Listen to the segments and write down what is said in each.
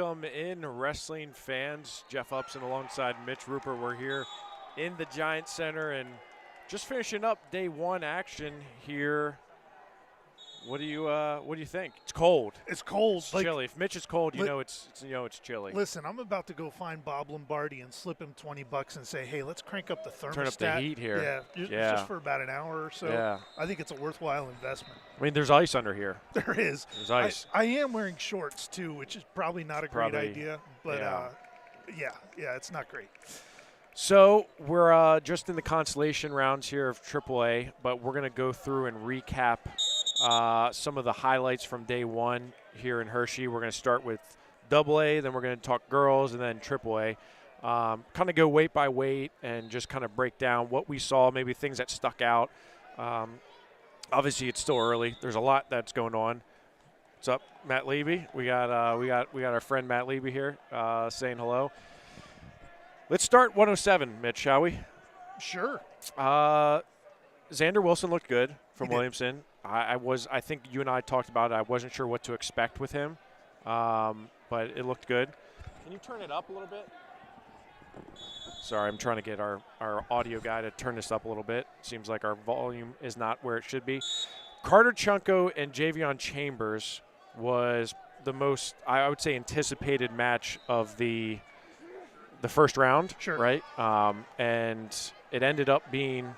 Welcome in, wrestling fans. Jeff Upson alongside Mitch Rupert. We're here in the Giant Center and just finishing up day one action here. What do you think? It's cold. It's cold. It's chilly. If Mitch is cold, you know it's chilly. Listen, I'm about to go find Bob Lombardi and slip him $20 and say, hey, let's crank up the thermostat. Turn up the heat here. Yeah, just for about an hour or so. Yeah. I think it's a worthwhile investment. I mean, there's ice under here. There is. There's ice. I am wearing shorts too, which is probably not a great idea. But yeah, it's not great. So we're just in the consolation rounds here of AAA, but we're going to go through and recap some of the highlights from day one here in Hershey. We're going to start with AA, then we're going to talk girls, and then AAA. Kind of go weight by weight and just kind of break down what we saw, maybe things that stuck out. Obviously, it's still early. There's a lot that's going on. What's up, Matt Levy? We got our friend Matt Levy here saying hello. Let's start 107, Mitch, shall we? Sure. Xander Wilson looked good from He did. Williamson. I think you and I talked about it. I wasn't sure what to expect with him, but it looked good. Can you turn it up a little bit? Sorry, I'm trying to get our audio guy to turn this up a little bit. Seems like our volume is not where it should be. Carter Chunko and Javion Chambers was the most, I would say, anticipated match of the first round, Sure. Right? And it ended up being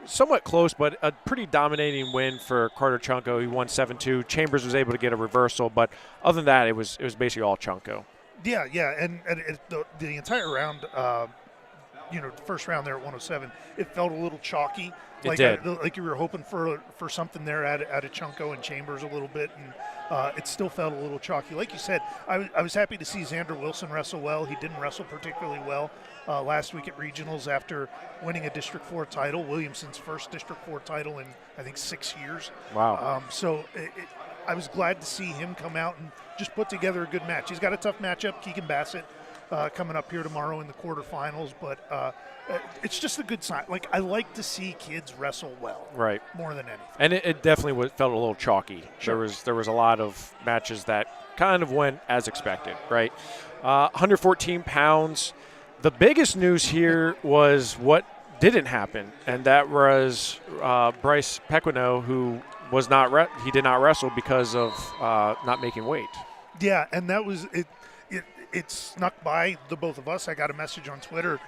somewhat close, but a pretty dominating win for Carter Chunko. He won 7-2. Chambers was able to get a reversal, but other than that, it was basically all Chunko. Yeah, and the entire round, the first round there at 107, it felt a little chalky. It did. Like you were hoping for something there out of Chunko and Chambers a little bit, and it still felt a little chalky. Like you said, I was happy to see Xander Wilson wrestle well. He didn't wrestle particularly well last week at regionals after winning a District 4 title, Williamson's first District 4 title in, I think, 6 years. Wow. I was glad to see him come out and just put together a good match. He's got a tough matchup, Keegan Bassett, coming up here tomorrow in the quarterfinals, but it's just a good sign. Like, I like to see kids wrestle well, right? More than anything. And it definitely felt a little chalky. Sure. There was a lot of matches that kind of went as expected, right? 114 pounds. The biggest news here was what didn't happen, and that was Bryce Pequeno, who was not he did not wrestle because of not making weight. Yeah, and that was it. It snuck by the both of us. I got a message on Twitter.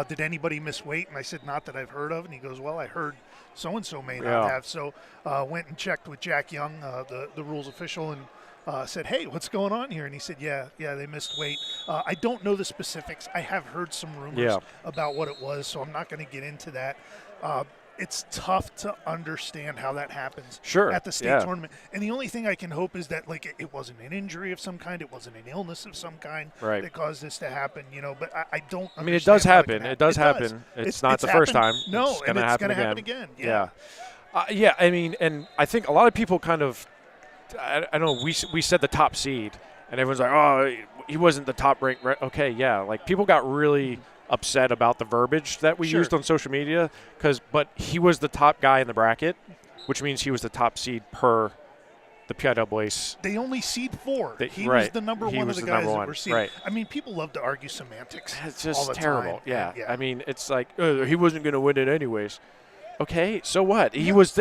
Did anybody miss weight? And I said, not that I've heard of. And he goes, well, I heard so-and-so may not have. So went and checked with Jack Young, the rules official, and said, hey, what's going on here? And he said, yeah, they missed weight. I don't know the specifics. I have heard some rumors about what it was, so I'm not going to get into that. It's tough to understand how that happens at the state tournament. And the only thing I can hope is that, like, it wasn't an injury of some kind. It wasn't an illness of some kind that caused this to happen, But I don't I mean, it does happen. It does happen. It's not the first time. No, it's going to happen again. Yeah. I mean, and I think a lot of people kind of, I know we said the top seed, and everyone's like, oh, he wasn't the top ranked. Right? Okay, yeah. Like, people got really upset about the verbiage that we used on social media, but he was the top guy in the bracket, which means he was the top seed per the PIAA. They only seed 4. He was the number one of the guys that were seeded. Right. I mean, people love to argue semantics. It's just all the terrible. time. Yeah. Yeah. I mean, it's like he wasn't going to win it anyways. Okay, so what? He was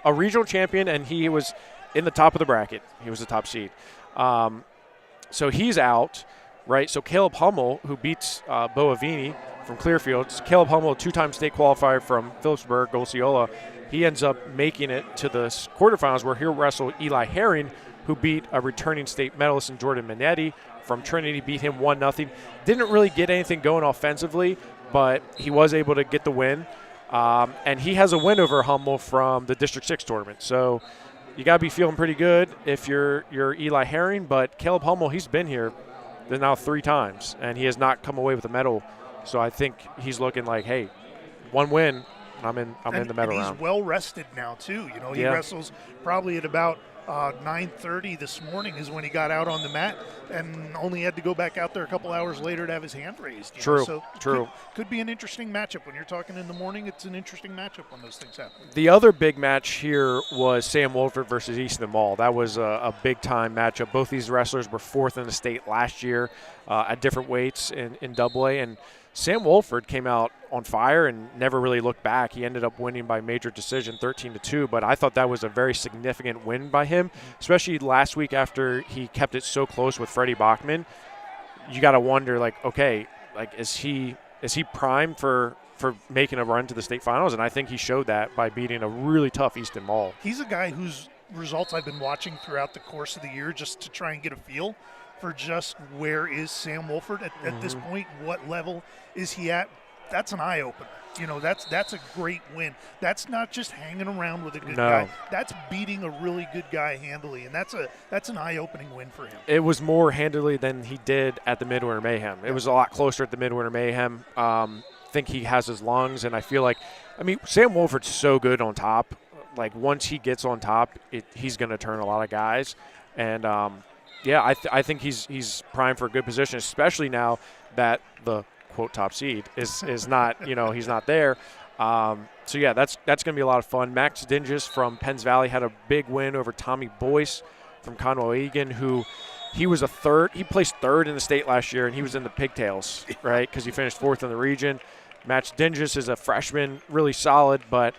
a regional champion, and he was in the top of the bracket. He was the top seed. So he's out. Right, so Caleb Hummel, who beats Bo Avini from Clearfield, Caleb Hummel, a 2-time state qualifier from Phillipsburg, Osceola, he ends up making it to the quarterfinals where he'll wrestle Eli Herring, who beat a returning state medalist in Jordan Minetti from Trinity, beat him 1-0. Didn't really get anything going offensively, but he was able to get the win. And he has a win over Hummel from the District 6 tournament. So you got to be feeling pretty good if you're Eli Herring, but Caleb Hummel, he's been here now 3 times, and he has not come away with a medal. So I think he's looking like, hey, one win, I'm in the medal round. He's well rested now too. You know, he wrestles probably at about 9:30 this morning is when he got out on the mat, and only had to go back out there a couple hours later to have his hand raised. True. So True. Could be an interesting matchup. When you're talking in the morning, it's an interesting matchup when those things happen. The other big match here was Sam Wolford versus Easton Mall. That was a big-time matchup. Both these wrestlers were 4th in the state last year at different weights in AA, and Sam Wolford came out on fire and never really looked back. He ended up winning by major decision, 13-2, but I thought that was a very significant win by him, especially last week after he kept it so close with Freddie Bachman. You got to wonder, like, okay, like is he primed for making a run to the state finals? And I think he showed that by beating a really tough Easton Mall. He's a guy whose results I've been watching throughout the course of the year just to try and get a feel for just where is Sam Wolford at this point, what level is he at. That's an eye-opener. You know, that's a great win. That's not just hanging around with a good guy. That's beating a really good guy handily, and that's an eye-opening win for him. It was more handily than he did at the Midwinter Mayhem. It was a lot closer at the Midwinter Mayhem. Think he has his lungs, and I feel like, I mean, Sam Wolford's so good on top. Like, once he gets on top, he's going to turn a lot of guys. And, I think he's primed for a good position, especially now that the quote top seed is not, he's not there. That's going to be a lot of fun. Max Dinges from Penns Valley had a big win over Tommy Boyce from Conway-Egan, who he was he placed 3rd in the state last year, and he was in the pigtails, right? Because he finished 4th in the region. Max Dinges is a freshman, really solid, but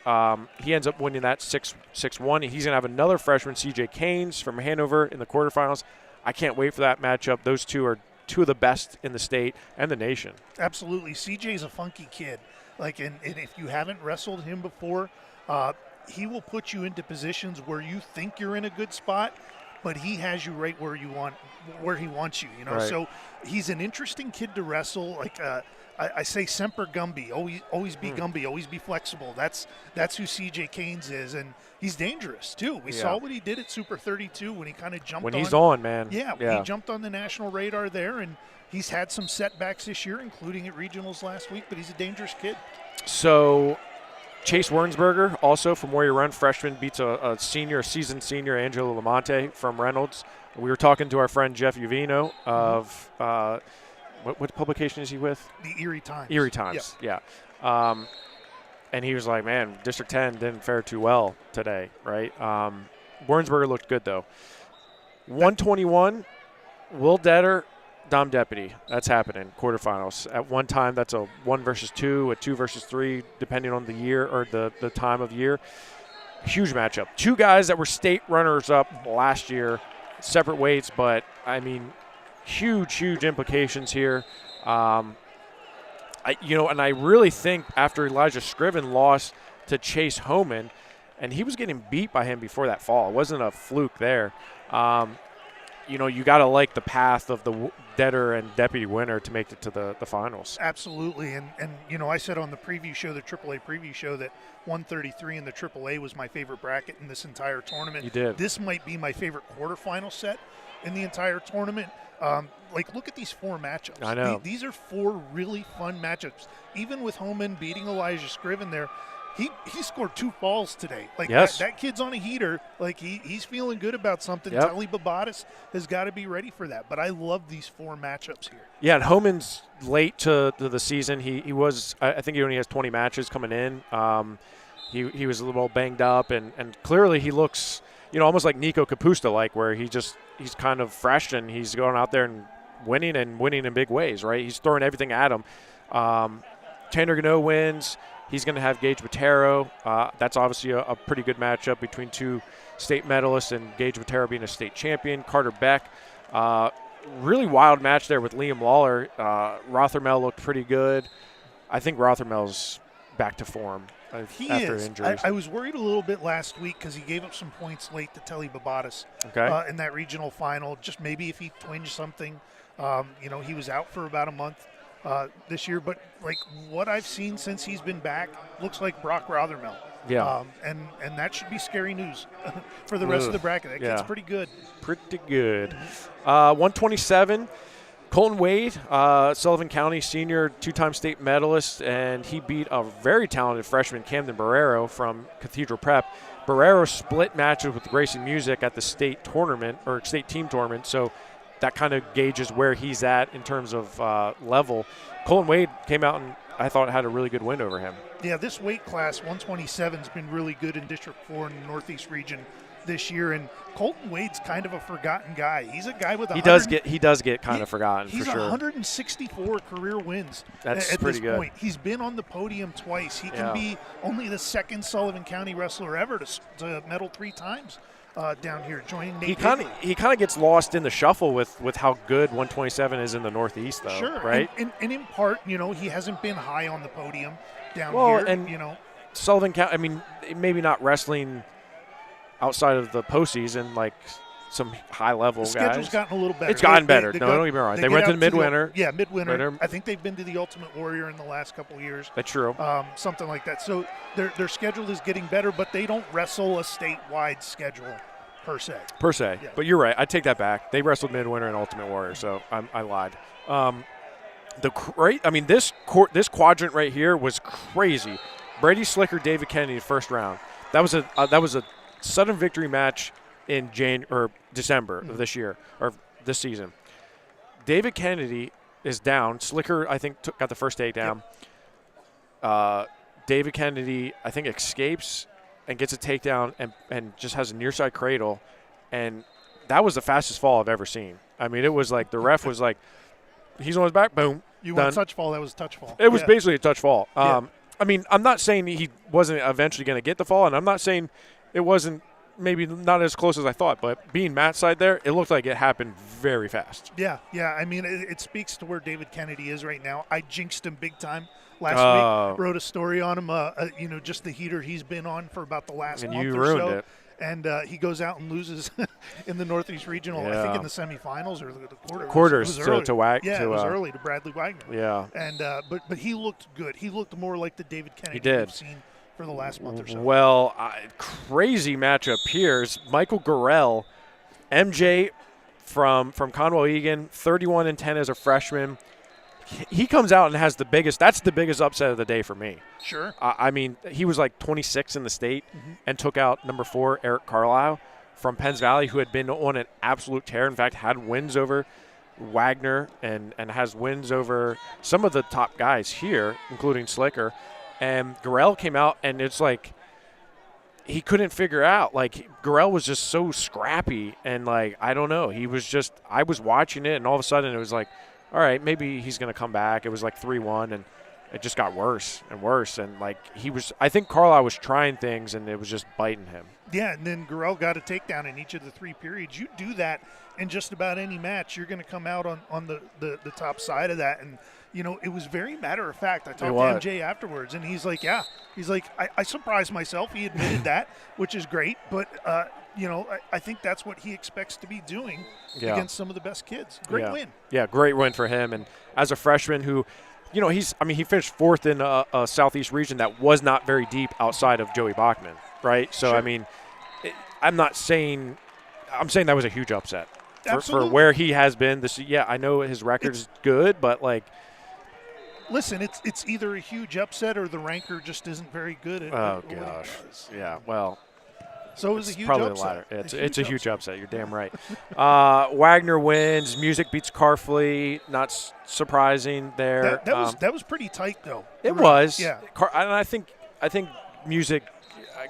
he ends up winning that 6-1. He's going to have another freshman, CJ Keynes from Hanover, in the quarterfinals. I can't wait for that matchup. Those two are two of the best in the state and the nation. Absolutely. CJ's a funky kid. Like, and if you haven't wrestled him before, he will put you into positions where you think you're in a good spot, but he has you right where he wants you. Right. So he's an interesting kid to wrestle. Like I say, Semper Gumby, always be Gumby, always be flexible. That's who CJ Keynes is, and he's dangerous too. We saw what he did at Super 32 when he kind of jumped. When he's on, man. Yeah, he jumped on the national radar there, and he's had some setbacks this year, including at regionals last week. But he's a dangerous kid. So Chase Wernsberger, also from Warrior Run, freshman, beats a seasoned senior, Angelo Lamonte from Reynolds. We were talking to our friend Jeff Uvino of what publication is he with? The Erie Times. Erie Times, yeah. And he was like, man, District 10 didn't fare too well today, right? Wernsberger looked good, though. 121, Will Detter, Dom Deputy. That's happening, quarterfinals. At one time, that's a 1 versus 2, a 2 versus 3, depending on the year or the time of year. Huge matchup. Two guys that were state runners-up last year, separate weights, but, I mean, huge implications here. And I really think after Elijah Scriven lost to Chase Homan, and he was getting beat by him before that fall. It wasn't a fluke there. You got to like the path of the Detter and Deputy winner to make it to the finals. Absolutely. And I said on the preview show, the AAA preview show, that 133 in the AAA was my favorite bracket in this entire tournament. You did. This might be my favorite quarterfinal set in the entire tournament. Look at these 4 matchups. I know. These are 4 really fun matchups. Even with Homan beating Elijah Scriven there, he scored 2 falls today. Like, yes. that kid's on a heater. Like, he's feeling good about something. Yep. Telly Babatis has got to be ready for that. But I love these 4 matchups here. Yeah, and Homan's late to the season. He was, I think he only has 20 matches coming in. He was a little banged up, and clearly he looks, almost like Nico Capusta, where he's kind of fresh and he's going out there and winning in big ways, right? He's throwing everything at him. Tanner Gano wins. He's going to have Gage Botero. That's obviously a pretty good matchup between 2 state medalists, and Gage Botero being a state champion. Carter Beck, really wild match there with Liam Lawler. Rothermel looked pretty good. I think Rothermel's back to form after injuries. I was worried a little bit last week because he gave up some points late to Telly Babatis in that regional final. Just maybe if he twinged something. He was out for about a month this year, but what I've seen since he's been back looks like Brock Rothermel. Yeah. And that should be scary news for the rest of the bracket. That kid's pretty good. Pretty good. 127, Colton Wade, Sullivan County senior, 2-time state medalist, and he beat a very talented freshman, Camden Barrero, from Cathedral Prep. Barrero split matches with Grayson Music at the state tournament, or state team tournament, so that kind of gauges where he's at in terms of level. Colton Wade came out and I thought had a really good win over him. Yeah, this weight class, 127, has been really good in District 4 in the Northeast region this year, and Colton Wade's kind of a forgotten guy. He's a guy with he does get kind of forgotten, he's for sure. 164 career wins. That's at pretty this good. point. He's been on the podium twice. He can be only the second Sullivan County wrestler ever to medal 3 times down here, joining Nate. He kind of gets lost in the shuffle with how good 127 is in the Northeast, though. Sure, right? And in part, he hasn't been high on the podium down here. And Sullivan County, I mean, maybe not wrestling outside of the postseason, like some high-level guys. The schedule's gotten a little better. It's gotten better. Don't get me wrong. They went to the Midwinter. Midwinter. I think they've been to the Ultimate Warrior in the last couple of years. That's true. Something like that. So their schedule is getting better, but they don't wrestle a statewide schedule per se. Yeah. But you're right. I take that back. They wrestled Midwinter and Ultimate Warrior, so I lied. This quadrant right here was crazy. Brady Slicker, David Kennedy, first round. That was a sudden victory match in December of this year, or this season. David Kennedy is down. Slicker, I think, got the first takedown. Yep. David Kennedy, I think, escapes and gets a takedown and just has a near-side cradle. And that was the fastest fall I've ever seen. I mean, it was like the ref was like, he's on his back, boom, You done. want touch fall, that was a touch fall. It was basically a touch fall. Yeah. I mean, I'm not saying he wasn't eventually going to get the fall, and I'm not saying it wasn't maybe not as close as I thought, but being Matt side there, it looked like it happened very fast. Yeah. I mean, it speaks to where David Kennedy is right now. I jinxed him big time last week. Wrote a story on him, just the heater he's been on for about the last month or so. And you ruined it. And he goes out and loses in the Northeast Regional, I think in the semifinals or the quarters. It was early. It was early to Bradley Wagner. Yeah. And but he looked good. He looked more like the David Kennedy we've seen for the last month or so. Well, crazy matchup here is Michael Gorell, MJ from Conwell-Egan, 31-10 as a freshman. He comes out and has that's the biggest upset of the day for me. Sure. I mean, he was like 26 in the state and took out number 4, Eric Carlisle from Penns Valley, who had been on an absolute tear. In fact, had wins over Wagner and has wins over some of the top guys here, including Slicker. And Gorell came out, and it's like he couldn't figure out. Like, Gorell was just so scrappy, and, like, I don't know. He was just – I was watching it, and all of a sudden it was like, all right, maybe he's going to come back. It was like 3-1, and it just got worse and worse. And, like, I think Carlisle was trying things, and it was just biting him. Yeah, and then Gorell got a takedown in each of the 3 periods. You do that in just about any match, you're going to come out on the top side of that. And, it was very matter of fact. I talked to MJ afterwards, and he's like, I surprised myself. He admitted that, which is great. But, I think that's what he expects to be doing against some of the best kids. Great win. Yeah, great win for him. And as a freshman who, he finished 4th in a Southeast region that was not very deep outside of Joey Bachman, right? So, sure. I mean, I'm saying that was a huge upset for where he has been. I know his record is good, but, like, listen, it's either a huge upset or the ranker just isn't very good at what gosh. He does. Yeah, well. So it was a huge probably upset. The latter. It's a huge upset. You're damn right. Wagner wins. Music beats Carfley. Not surprising there. That was pretty tight, though. It was. Yeah. And I think Music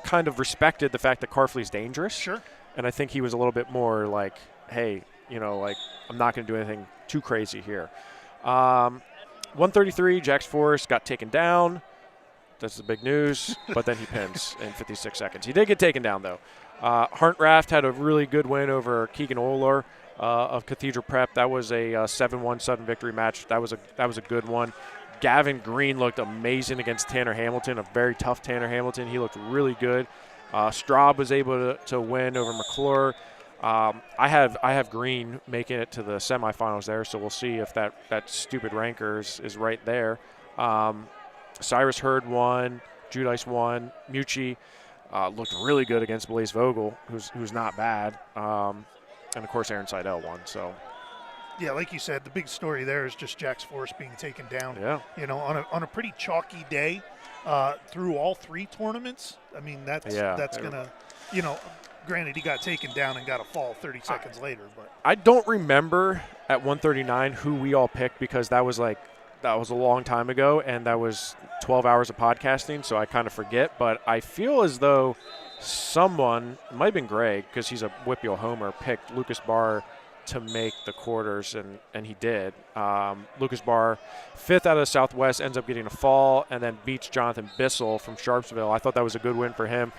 kind of respected the fact that Carfley's dangerous. Sure. And I think he was a little bit more like, hey, I'm not going to do anything too crazy here. 133, Jax Forrest got taken down. That's the big news, but then he pins in 56 seconds. He did get taken down, though. Hartraft had a really good win over Keegan Oler of Cathedral Prep. That was a 7-1 sudden victory match. That was a good one. Gavin Green looked amazing against Tanner Hamilton, a very tough Tanner Hamilton. He looked really good. Straub was able to win over McClure. I have Green making it to the semifinals there, so we'll see if that stupid rankers is right there. Cyrus Hurd won, Judice won, Mucci looked really good against Blaze Vogel, who's not bad, and of course Aaron Seidel won. So Yeah, like you said, the big story there is just Jack's Force being taken down. Yeah. You know, on a pretty chalky day through all 3 tournaments. I mean, that's going to, you know, granted he got taken down and got a fall 30 seconds later. But I don't remember at 139 who we all picked because that was a long time ago and that was 12 hours of podcasting, so I kind of forget. But I feel as though someone, it might have been Greg because he's a Whippeal homer, picked Lucas Barr to make the quarters, and he did. Lucas Barr, 5th out of the Southwest, ends up getting a fall and then beats Jonathan Bissell from Sharpsville. I thought that was a good win for him.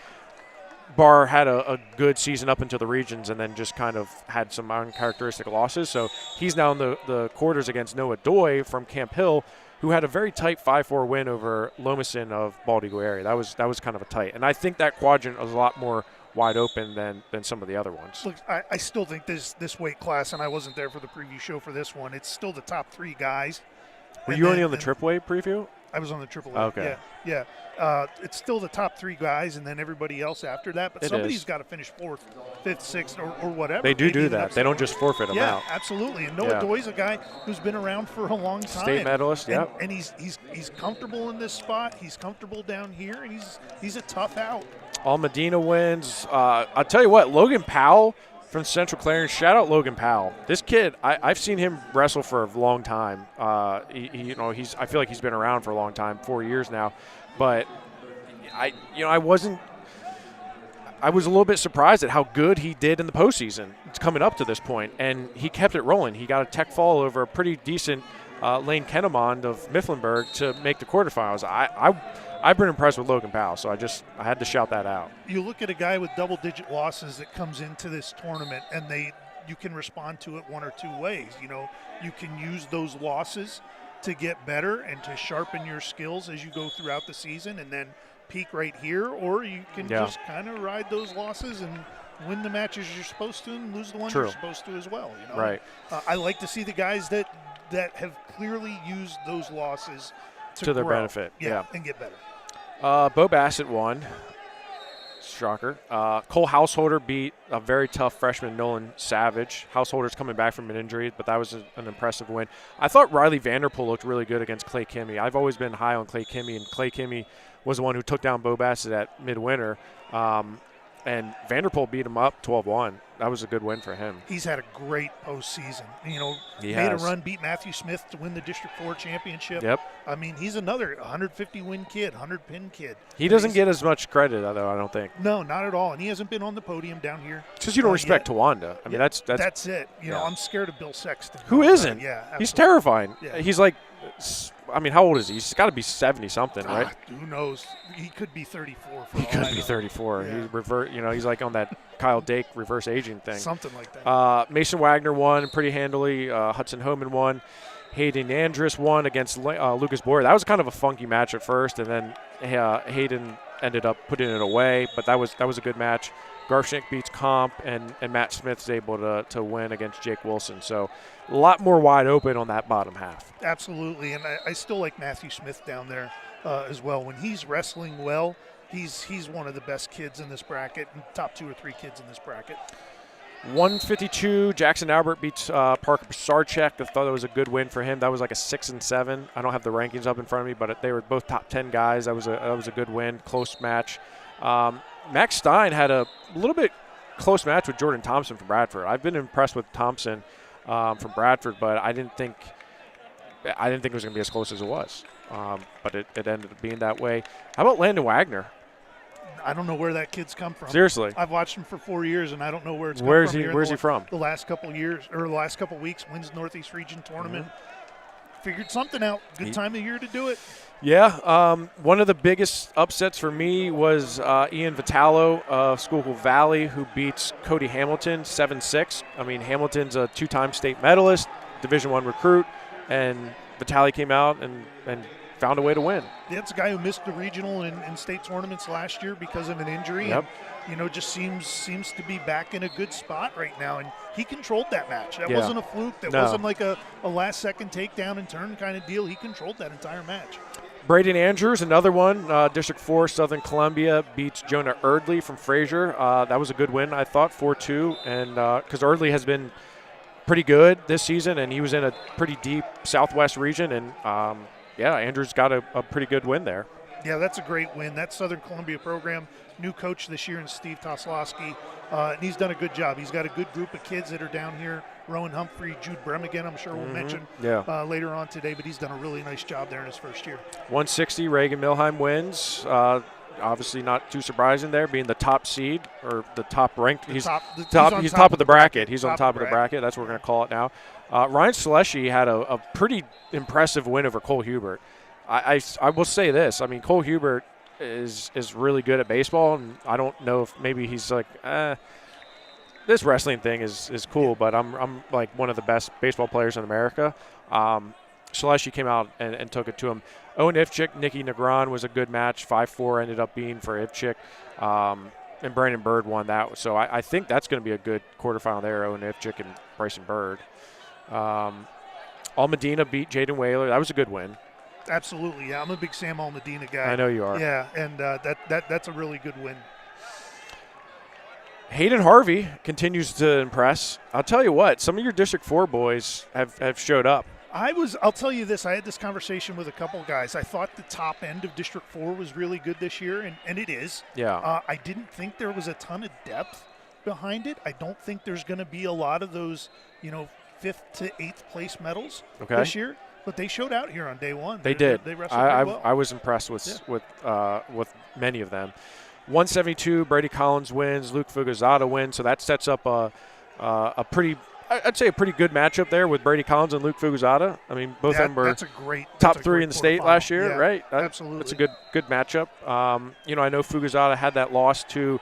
Barr had a good season up into the regions and then just kind of had some uncharacteristic losses. So he's now in the quarters against Noah Doy from Camp Hill, who had a very tight 5-4 win over Lomason of Bald Eagle area. That was kind of a tight. And I think that quadrant was a lot more wide open than some of the other ones. Look, I still think this weight class, and I wasn't there for the preview show for this one, it's still the top 3 guys. Were you only on the triple weight preview? I was on the triple weight. Okay. Yeah. It's still the top 3 guys, and then everybody else after that. But somebody's got to finish 4th, 5th, 6th, or whatever. They do that. They don't just forfeit them out. Yeah, absolutely. And Noah Doy's a guy who's been around for a long time. State medalist, yeah. And he's comfortable in this spot. He's comfortable down here, and he's a tough out. All Medina wins. I'll tell you what, Logan Powell from Central Clarence. Shout out Logan Powell. This kid, I've seen him wrestle for a long time. I feel like he's been around for a long time, 4 years now. But I was a little bit surprised at how good he did in the postseason. It's coming up to this point, and he kept it rolling. He got a tech fall over a pretty decent Lane Kennemond of Mifflinburg to make the quarterfinals. I've been impressed with Logan Powell, so I had to shout that out. You look at a guy with double-digit losses that comes into this tournament, and you can respond to it one or 2 ways. You know, you can use those losses to get better and to sharpen your skills as you go throughout the season, and then peak right here, or you can just kind of ride those losses and win the matches you're supposed to and lose the ones you're supposed to as well. You know? Right. I like to see the guys that have clearly used those losses to their grow. benefit. Yeah, and get better. Bo Bassett won. Shocker. Cole Householder beat a very tough freshman, Nolan Savage. Householder's coming back from an injury, but that was an impressive win. I thought Riley Vanderpool looked really good against Clay Kimmy. I've always been high on Clay Kimmy, and Clay Kimmy was the one who took down Bo Bassett at midwinter. And Vanderpool beat him up 12-1. That was a good win for him. He's had a great postseason. You know, he made has. A run, beat Matthew Smith to win the District 4 championship. Yep. I mean, he's another 150-win kid, 100-pin kid. He doesn't get as much credit, though, I don't think. No, not at all. And he hasn't been on the podium down here. Because you don't respect Tawanda. I mean, that's it. You know, I'm scared of Bill Sexton. Who isn't? Yeah, absolutely. He's terrifying. Yeah. He's like, I mean, how old is he? He's got to be 70-something, right? Who knows? He could be 34. He could be 34. Yeah. He's like on that Kyle Dake reverse aging thing. Something like that. Mason Wagner won pretty handily. Hudson Homan won. Hayden Andrus won against Lucas Boyer. That was kind of a funky match at first, and then Hayden ended up putting it away. But that was a good match. Garfshank beats Comp, and Matt Smith's able to win against Jake Wilson. So a lot more wide open on that bottom half. Absolutely, and I still like Matthew Smith down there as well. When he's wrestling well, he's one of the best kids in this bracket, and top 2 or 3 kids in this bracket. 152, Jackson Albert beats Parker Sarchek. I thought that was a good win for him. That was like a 6-7. I don't have the rankings up in front of me, but they were both top 10 guys. That was a good win, close match. Max Stein had a little bit close match with Jordan Thompson from Bradford. I've been impressed with Thompson from Bradford, but I didn't think it was going to be as close as it was. But it ended up being that way. How about Landon Wagner? I don't know where that kid's come from. Seriously, I've watched him for 4 years, and I don't know where it's come Where's from. Where's he from? The last couple years, or the last couple weeks, wins Northeast Region tournament. Figured something out. Good time of year to do it. Yeah, one of the biggest upsets for me was Ian Vitalo of Schuylkill Valley, who beats Cody Hamilton 7-6. I mean, Hamilton's a 2-time state medalist, Division I recruit, and Vitale came out and found a way to win. That's a guy who missed the regional and state tournaments last year because of an injury. Yep. And, just seems to be back in a good spot right now. And he controlled that match. That wasn't a fluke. That wasn't like a last-second takedown and turn kind of deal. He controlled that entire match. Braden Andrews, another one, District 4, Southern Columbia, beats Jonah Erdley from Fraser. That was a good win, I thought, 4-2. And because Erdley has been pretty good this season, and he was in a pretty deep Southwest region, and Andrew's got a pretty good win there. Yeah, that's a great win. That Southern Columbia program, new coach this year in Steve Toslowski, and he's done a good job. He's got a good group of kids that are down here. Rowan Humphrey, Jude Bremigan, I'm sure we'll mention later on today, but he's done a really nice job there in his first year. 160, Reagan Milheim wins. Obviously not too surprising there, being the top seed or the top ranked. He's top of the bracket. He's on top of the bracket. That's what we're going to call it now. Ryan Saleshi had a pretty impressive win over Cole Hubert. I will say this. I mean, Cole Hubert is really good at baseball, and I don't know if maybe he's like, this wrestling thing is cool, but I'm like one of the best baseball players in America. Saleshi came out and took it to him. Owen Ivchik, Nicky Negron was a good match. 5-4 ended up being for Ivchik. And Brandon Bird won that. So I think that's going to be a good quarterfinal there, Owen Ivchik and Bryson Bird. Almadena beat Jaden Whaler. That was a good win. Absolutely, yeah. I'm a big Sam Almadena guy. I know you are. Yeah, and that's a really good win. Hayden Harvey continues to impress. I'll tell you what, some of your District 4 boys have showed up. I'll tell you this, I had this conversation with a couple guys. I thought the top end of District 4 was really good this year, and it is. Yeah. I didn't think there was a ton of depth behind it. I don't think there's going to be a lot of those, 5th to 8th place medals this year. But they showed out here on day one. They did. They wrestled very well. I was impressed with many of them. 172, Brady Collins wins. Luke Fugazada wins. So that sets up a pretty good matchup there with Brady Collins and Luke Fugazada. I mean, both of them were top 3 in the state last year, right? Absolutely. That's a good matchup. I know Fugazada had that loss to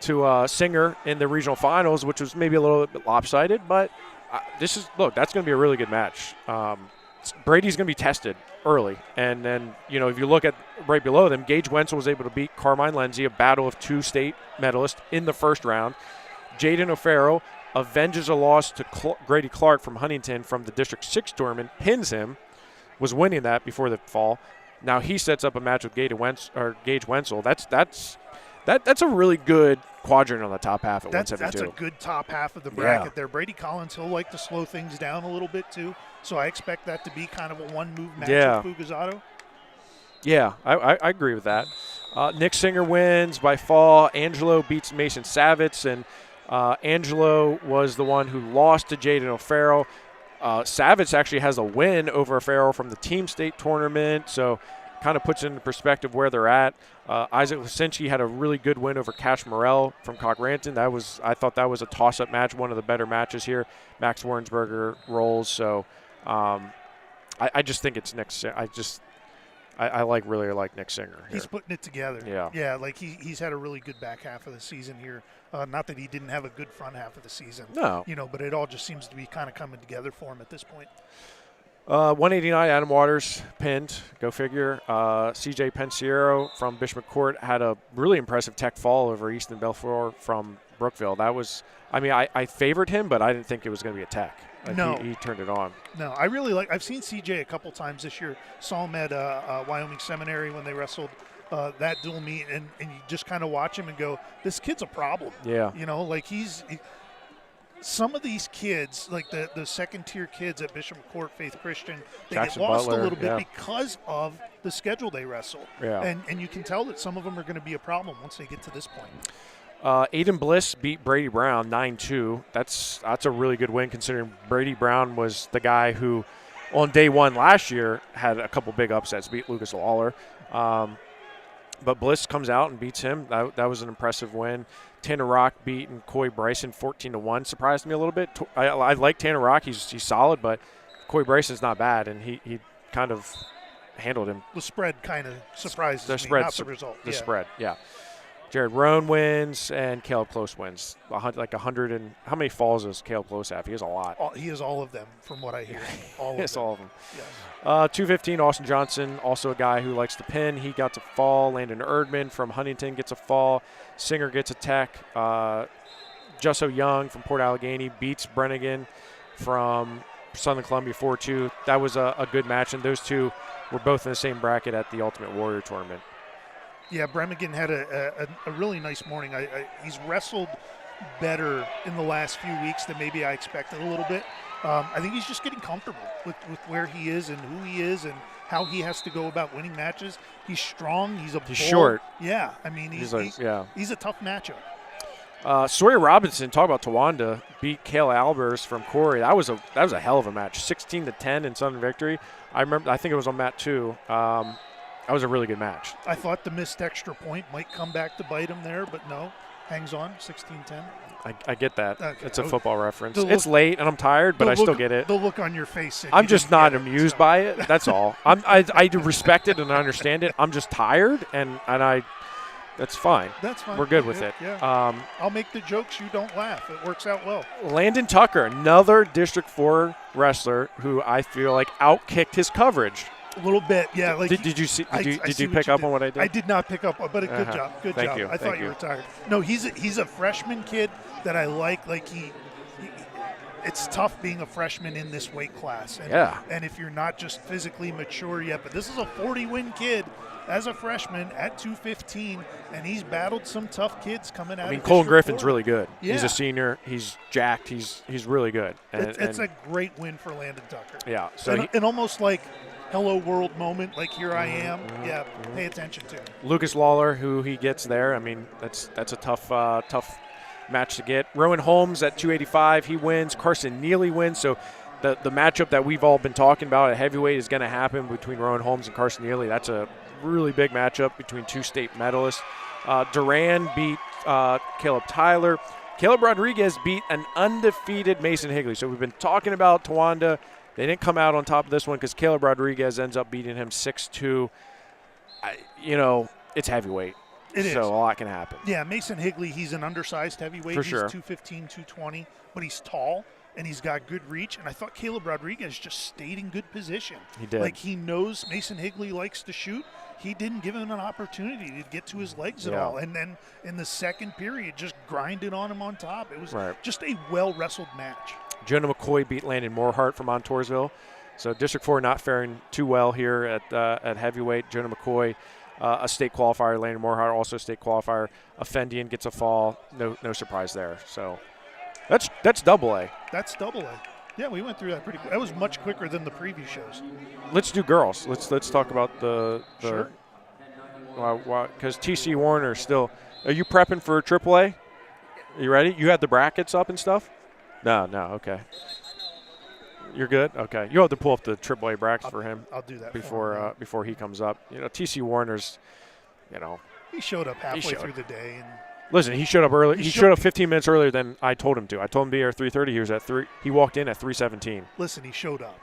Singer in the regional finals, which was maybe a little bit lopsided, but that's going to be a really good match. Brady's going to be tested early. And then, if you look at right below them, Gage Wenzel was able to beat Carmine Lenzi, a battle of 2 state medalists, in the first round. Jaden O'Farrell avenges a loss to Grady Clark from Huntington from the District 6 tournament, pins him, was winning that before the fall. Now he sets up a match with Gage Wenzel. That's a really good quadrant on the top half at 172. That's a good top half of the bracket there. Brady Collins, he'll like to slow things down a little bit too. So I expect that to be kind of a one-move match with Fugazado. Yeah, I agree with that. Nick Singer wins by fall. Angelo beats Mason Savitz, and Angelo was the one who lost to Jaden O'Farrell. Savitz actually has a win over O'Farrell from the team state tournament, so kind of puts into perspective where they're at. Isaac Lisinski had a really good win over Cash Morrell from Cochranton. I thought that was a toss-up match, one of the better matches here. Max Wernsberger rolls, so I just think it's Nick. I really like Nick Singer here. He's putting it together. Yeah. Like he's had a really good back half of the season here. Not that he didn't have a good front half of the season. No. But it all just seems to be kind of coming together for him at this point. 189, Adam Waters pinned. Go figure. CJ Pensiero from Bishop Court had a really impressive tech fall over Easton Belfour from Brookville. That was, I favored him, but I didn't think it was going to be a tech. No. He turned it on. No, I really I've seen CJ a couple times this year. Saw him at Wyoming Seminary when they wrestled that dual meet, and you just kind of watch him and go, this kid's a problem. Yeah. Some of these kids, like the second-tier kids at Bishop Court Faith Christian, they Jackson get lost Butler, a little bit because of the schedule they wrestle. Yeah. And you can tell that some of them are going to be a problem once they get to this point. Aiden Bliss beat Brady Brown 9-2. That's a really good win considering Brady Brown was the guy who on day one last year had a couple big upsets, beat Lucas Lawler. But Bliss comes out and beats him. That was an impressive win. Tanner Rock beating Coy Bryson 14-1. Surprised me a little bit. I like Tanner Rock. He's solid, but Coy Bryson's not bad, and he kind of handled him. The spread kind of surprises me, not the result. The spread, yeah. Jared Roan wins, and Caleb Close wins. 100 and – how many falls does Caleb Close have? He has a lot. He has all of them, from what I hear. All of them. Yeah. 215, Austin Johnson, also a guy who likes to pin. He got to fall. Landon Erdman from Huntington gets a fall. Singer gets a tech. Jusso Young from Port Allegheny beats Brennigan from Southern Columbia 4-2. That was a good match, and those two were both in the same bracket at the Ultimate Warrior tournament. Yeah, Bremigan had a really nice morning. He's wrestled better in the last few weeks than maybe I expected a little bit. I think he's just getting comfortable with where he is and who he is and how he has to go about winning matches. He's strong. He's short. Yeah, I mean, he's a tough matchup. Sawyer Robinson, talk about Tawanda, beat Kayla Albers from Corey. That was a hell of a match, 16-10 in Southern victory. I think it was on mat 2. That was a really good match. I thought the missed extra point might come back to bite him there, but no, hangs on, 16-10. I get that. Okay. It's a football reference. It's late and I'm tired, but I still get it. The look on your face. I'm just not amused by it. That's all. I respect it and I understand it. I'm just tired and I. That's fine. That's fine. We're good with it. Yeah. I'll make the jokes. You don't laugh. It works out well. Landon Tucker, another District 4 wrestler who I feel like outkicked his coverage. A little bit, yeah. Like did you see? Did you pick up on what I did? I did not pick up, but a good job. Good Thank job. You. I thought you were tired. No, he's a freshman kid that I like. Like it's tough being a freshman in this weight class. And, and if you're not just physically mature yet, but this is a 40-win kid as a freshman at 215, and he's battled some tough kids coming out. I mean, Colin Griffin's really good. Yeah. He's a senior. He's jacked. He's really good. And, it's a great win for Landon Tucker. Yeah. So and almost like hello world moment, like here I am. Yeah, pay attention to him. Lucas Lawler, who he gets there. I mean, that's a tough match to get. Rowan Holmes at 285, he wins. Carson Neely wins. So the matchup that we've all been talking about at heavyweight is going to happen between Rowan Holmes and Carson Neely. That's a really big matchup between 2 state medalists. Duran beat Caleb Tyler. Caleb Rodriguez beat an undefeated Mason Higley. So we've been talking about Tawanda. They didn't come out on top of this one because Caleb Rodriguez ends up beating him 6-2. It's heavyweight. It is. So a lot can happen. Yeah, Mason Higley, he's an undersized heavyweight. For he's sure. 215, 220, but he's tall and he's got good reach. And I thought Caleb Rodriguez just stayed in good position. He did. Like he knows Mason Higley likes to shoot. He didn't give him an opportunity to get to his legs at all. And then in the second period, just grinded on him on top. It was just a well-wrestled match. Jonah McCoy beat Landon Morehart from Montoursville. So District 4 not faring too well here at heavyweight. Jonah McCoy, a state qualifier. Landon Morehart also a state qualifier. Offendian gets a fall. No surprise there. So that's double A. That's double A. Yeah, we went through that pretty quick. That was much quicker than the previous shows. Let's do girls. Let's talk about the sure. Because TC Warner still. Are you prepping for AAA? Are you ready? You had the brackets up and stuff? No. Okay. You're good. Okay. You have to pull up the AAA brackets for him. I'll do that before he comes up. TC Warner's. He showed up halfway through the day and. Listen, he showed up early. He showed up 15 minutes earlier than I told him to. I told him to be here at 3:30. He was at 3. He walked in at 3:17. Listen, he showed up.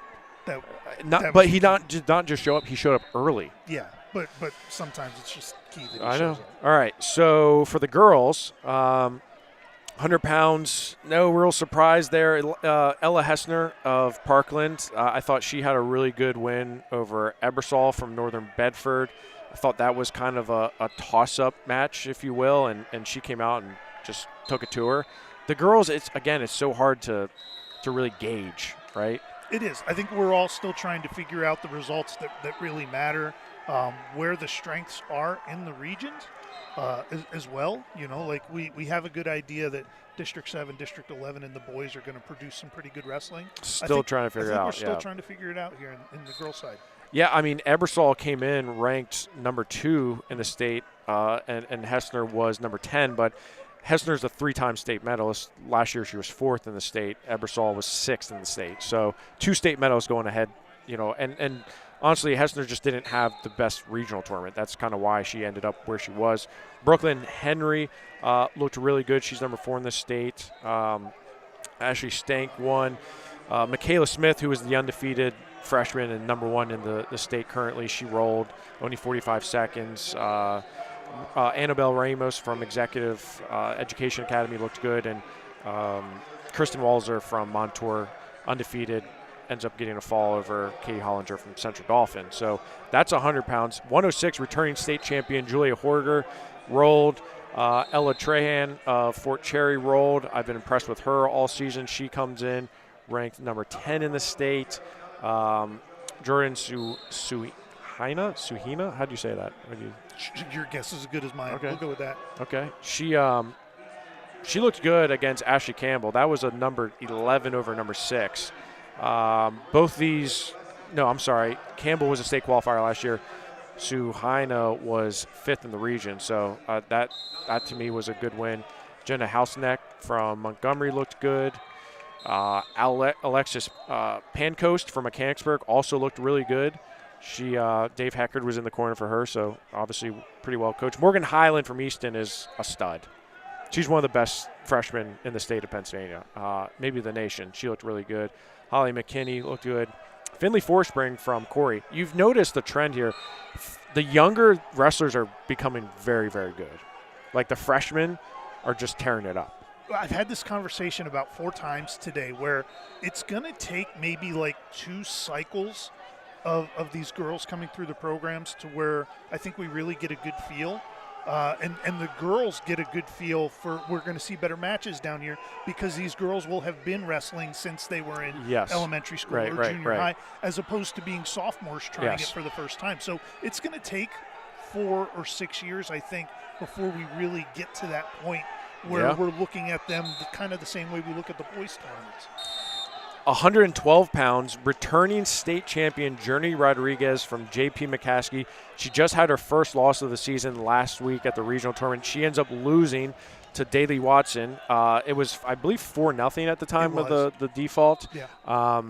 He not just show up. He showed up early. Yeah, but sometimes it's just key that he I know. shows up. All right. So for the girls, 100 pounds, no real surprise there. Ella Hessner of Parkland. I thought she had a really good win over Ebersol from Northern Bedford. I thought that was kind of a toss-up match, if you will, and she came out and just took it to her. The girls, it's so hard to really gauge, right? It is. I think we're all still trying to figure out the results that really matter, where the strengths are in the regions as well. Like we have a good idea that District 7, District 11, and the boys are going to produce some pretty good wressling. Still trying to figure it out. We're still trying to figure it out here in the girls' side. Yeah, I mean, Ebersol came in ranked number 2 in the state, and Hessner was number 10, but Hessner's a 3-time state medalist. Last year she was 4th in the state. Ebersol was 6th in the state. So 2 state medals going ahead, and honestly, Hessner just didn't have the best regional tournament. That's kind of why she ended up where she was. Brooklyn Henry looked really good. She's number 4 in the state. Ashley Stank won. Michaela Smith, who was the undefeated freshman and number 1 in the state currently, she rolled only 45 seconds. Annabelle Ramos from Executive Education Academy looked good, and Kristen Walzer from Montour, undefeated, ends up getting a fall over Katie Hollinger from Central Dauphin. So that's 100 pounds. 106, returning state champion Julia Horger rolled. Ella Trahan of Fort Cherry rolled. I've been impressed with her all season. She comes in ranked number 10 in the state. Jordan Suhina? How do you say that? Your guess is as good as mine. Okay. We'll go with that. Okay. She she looked good against Ashley Campbell. That was a number 11 over number 6. Both these – no, I'm sorry. Campbell was a state qualifier last year. Suhaina was 5th in the region, so that to me was a good win. Jenna Hausneck from Montgomery looked good. Alexis Pancoast from Mechanicsburg also looked really good. Dave Heckard was in the corner for her, so obviously pretty well coached. Morgan Highland from Easton is a stud. She's one of the best freshmen in the state of Pennsylvania, maybe the nation. She looked really good. Holly McKinney looked good. Finley Forspring from Corey. You've noticed the trend here. The younger wrestlers are becoming very, very good. Like the freshmen are just tearing it up. I've had this conversation about 4 times today where it's going to take maybe like 2 cycles of these girls coming through the programs to where I think we really get a good feel. And the girls get a good feel for we're going to see better matches down here because these girls will have been wrestling since they were in elementary school or junior high, as opposed to being sophomores trying it for the first time. So it's going to take 4 or 6 years, I think, before we really get to that point where we're looking at them kind of the same way we look at the boys' tournaments. 112 pounds, returning state champion Journey Rodriguez from J.P. McCaskey. She just had her first loss of the season last week at the regional tournament. She ends up losing to Daly Watson. It was, I believe, 4-0 at the time of the default. Yeah.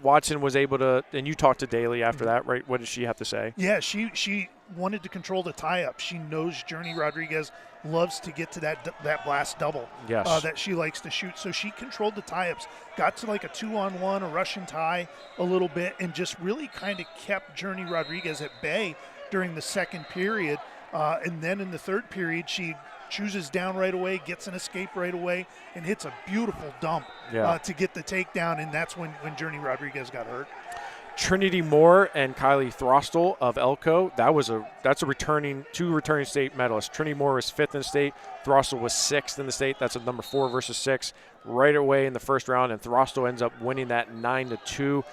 Watson was able to, and you talked to Daly after that, right? What did she have to say? Yeah, she wanted to control the tie-up. She knows Journey Rodriguez loves to get to that blast double that she likes to shoot. So she controlled the tie-ups, got to like a 2-on-1, a Russian tie a little bit, and just really kind of kept Journey Rodriguez at bay during the second period. And then in the third period, she chooses down right away, gets an escape right away, and hits a beautiful dump to get the takedown, and that's when Journey Rodriguez got hurt. Trinity Moore and Kylie Throstel of Elko. That's a two returning state medalists. Trinity Moore was 5th in the state. Throstel was 6th in the state. That's a number 4 versus 6 right away in the first round, and Throstel ends up winning that 9-2.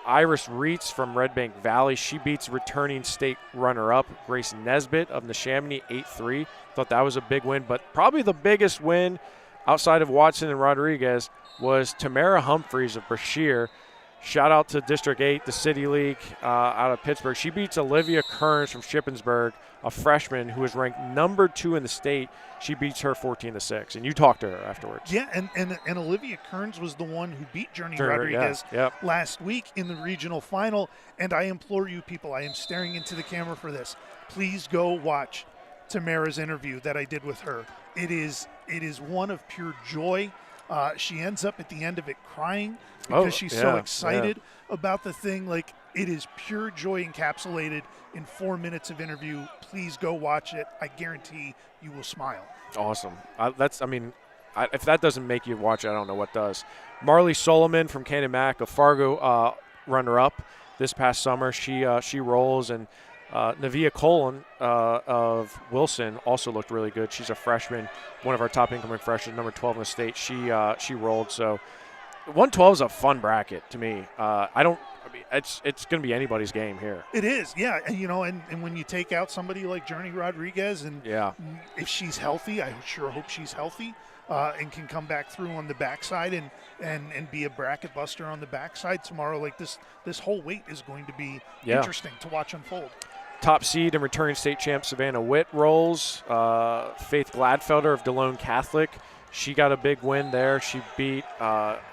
Iris Reitz from Red Bank Valley. She beats returning state runner-up Grace Nesbitt of Neshaminy 8-3. Thought that was a big win, but probably the biggest win outside of Watson and Rodriguez was Tamara Humphreys of Brashear. Shout out to District 8, the City League out of Pittsburgh. She beats Olivia Kearns from Shippensburg, a freshman who is ranked number 2 in the state. She beats her 14-6, and you talked to her afterwards. Yeah, and Olivia Kearns was the one who beat Journey Rodriguez last week in the regional final. And I implore you people, I am staring into the camera for this. Please go watch Tamara's interview that I did with her. It is one of pure joy. She ends up at the end of it crying because she's so excited about the thing. Like, it is pure joy encapsulated in 4 minutes of interview. Please go watch it. I guarantee you will smile. Awesome. If that doesn't make you watch it, I don't know what does. Marley Solomon from Cannon Mac, a Fargo runner-up this past summer. She rolls, and Navia Colon of Wilson also looked really good. She's a freshman, one of our top incoming freshmen, number 12 in the state. She rolled. So 112 is a fun bracket to me. It's going to be anybody's game here. It is, yeah. And when you take out somebody like Journey Rodriguez, and if she's healthy, I sure hope she's healthy and can come back through on the backside and be a bracket buster on the backside tomorrow. Like this whole weight is going to be interesting to watch unfold. Top seed and returning state champ Savannah Witt rolls. Faith Gladfelder of DeLone Catholic. She got a big win there. She beat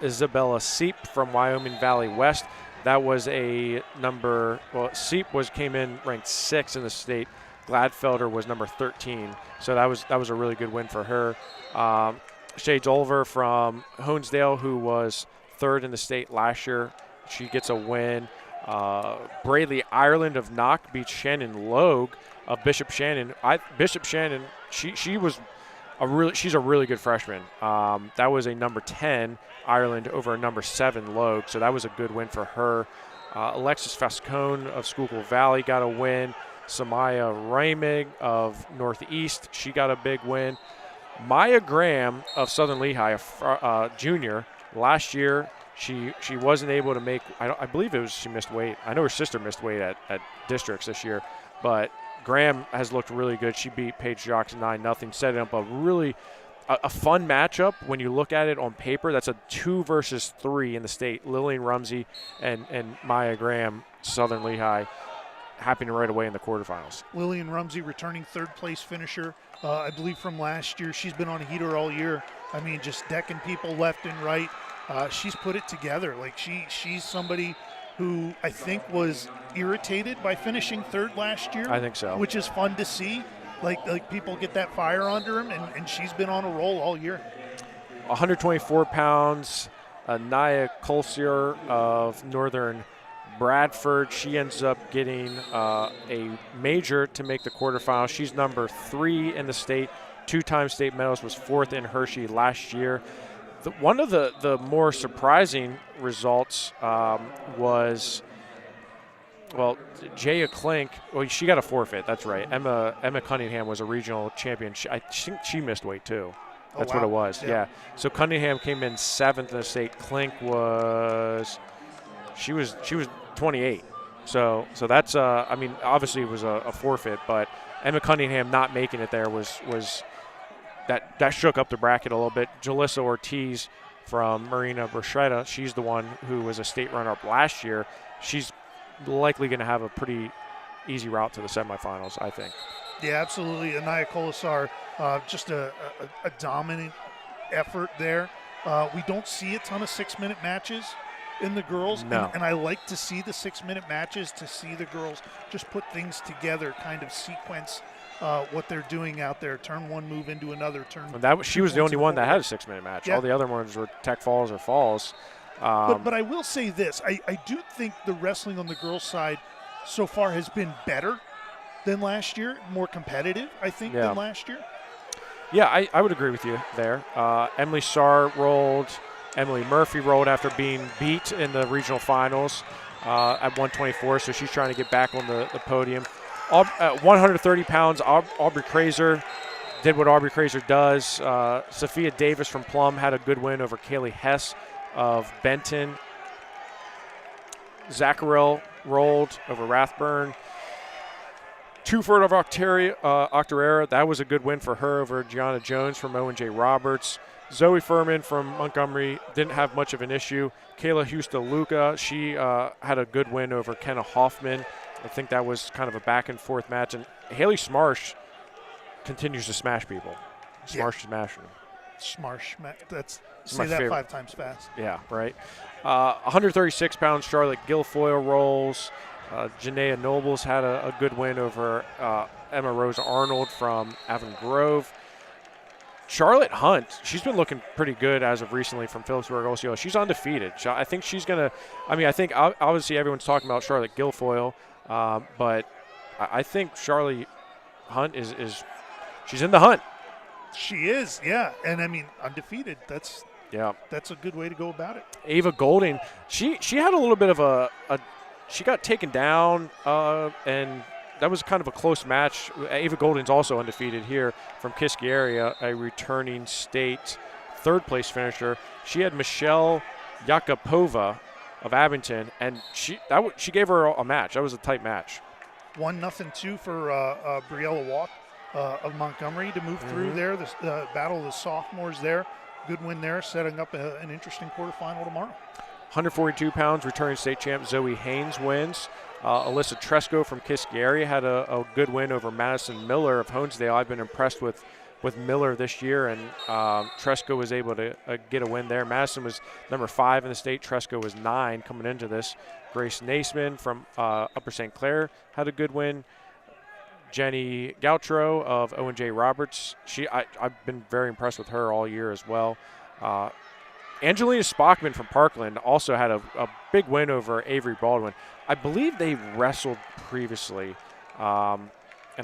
Isabella Seep from Wyoming Valley West. That was a number – well, Seep came in ranked 6 in the state. Gladfelder was number 13. So that was a really good win for her. Shades Oliver from Honesdale, who was 3rd in the state last year. She gets a win. Brayley Ireland of Knock beats Shannon Logue of Bishop Shannon. Bishop Shannon, she's a really good freshman. That was a number 10 Ireland over a number 7 Logue, so that was a good win for her. Alexis Fascone of Schuylkill Valley got a win. Samaya Raimig of Northeast, she got a big win. Maya Graham of Southern Lehigh, a junior, last year she wasn't able to make. I believe she missed weight. I know her sister missed weight at districts this year, but Graham has looked really good. She beat Paige Jocks 9-0, setting up a really a fun matchup when you look at it on paper. That's a 2 versus 3 in the state. Lillian Rumsey and Maya Graham, Southern Lehigh, happening right away in the quarterfinals. Lillian Rumsey, returning third-place finisher, I believe from last year. She's been on a heater all year. I mean, just decking people left and right. She's put it together. Like she's somebody who I think was irritated by finishing third last year. I think so. Which is fun to see. Like people get that fire under him, and she's been on a roll all year. 124 pounds, Naya Colsier of Northern Bradford. She ends up getting a major to make the quarterfinals. She's number 3 in the state, 2-time state medalist, was 4th in Hershey last year. One of the more surprising results was, well, Jaya Klink, well, she got a forfeit. That's right. Emma Cunningham was a regional champion. I think she missed weight too. That's what it was. Yeah. So Cunningham came in 7th in the state. Klink was 28. So that's I mean, obviously it was a forfeit, but Emma Cunningham not making it there was that shook up the bracket a little bit. Jalissa Ortiz from Marina Bersheta, she's the one who was a state runner-up last year. She's likely going to have a pretty easy route to the semifinals, I think. Yeah, absolutely. Anaya Colasar, just a dominant effort there. We don't see a ton of 6-minute matches in the girls, no. and I like to see the 6-minute matches, to see the girls just put things together, kind of sequence what they're doing out there. Turn one move into another turn. She was the only one that had a 6-minute match. Yeah. All the other ones were tech falls or falls. But I will say this. I do think the wrestling on the girls' side so far has been better than last year, more competitive, I think, than last year. Yeah, I would agree with you there. Emily Sarr rolled. Emily Murphy rolled after being beat in the regional finals at 124, so she's trying to get back on the podium. 130 pounds, Aubrey Kraser did what Aubrey Kraser does. Sophia Davis from Plum had a good win over Kaylee Hess of Benton. Zacharel rolled over Rathburn. Tuford of Octorara, that was a good win for her over Gianna Jones from Owen-J. Roberts. Zoe Furman from Montgomery didn't have much of an issue. Kayla Husta-Luca, she had a good win over Kenna Hoffman. I think that was kind of a back-and-forth match. And Haley Smarsh continues to smash people. Smarsh smashing them. Smarsh, say that favorite. 5 times fast. Yeah, right. 136 pounds, Charlotte Guilfoyle rolls. Janaea Nobles had a good win over Emma Rose Arnold from Avon Grove. Charlotte Hunt, she's been looking pretty good as of recently from Phillipsburg Osceola. She's undefeated. I think she's going to – I think obviously everyone's talking about Charlotte Guilfoyle, but I think Charlotte Hunt is she's in the hunt. She is, yeah. And, undefeated. That's a good way to go about it. Ava Golding, she had a little bit of she got taken down, and that was kind of a close match. Ava Golding's also undefeated here from Kiski area, a returning state third-place finisher. She had Michelle Yakupova of Abington, and she gave her a match. That was a tight match. 1-2 for Briella Walk of Montgomery to move through there. The battle of the sophomores there. Good win there, setting up an interesting quarterfinal tomorrow. 142 pounds, returning state champ Zoe Haynes wins. Alyssa Tresco from Kiski area had a good win over Madison Miller of Honesdale. I've been impressed with Miller this year, and Tresco was able to get a win there. Madison was number 5 in the state. Tresco was 9 coming into this. Grace Naisman from Upper St. Clair had a good win. Jenny Gautreau of Owen-J. Roberts, I've been very impressed with her all year as well. Angelina Spockman from Parkland also had a big win over Avery Baldwin. I believe they wrestled previously, and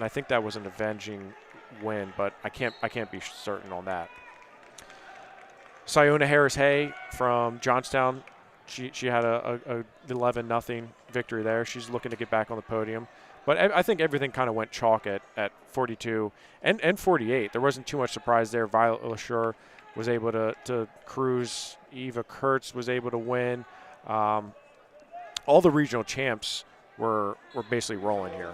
I think that was an avenging win, but I can't be certain on that. Siona Harris-Hay from Johnstown, she had a 11-0 victory there. She's looking to get back on the podium. But I think everything kind of went chalk at 42 and 48. There wasn't too much surprise there. Violet LaSure was able to cruise. Eva Kurtz was able to win. All the regional champs were basically rolling here.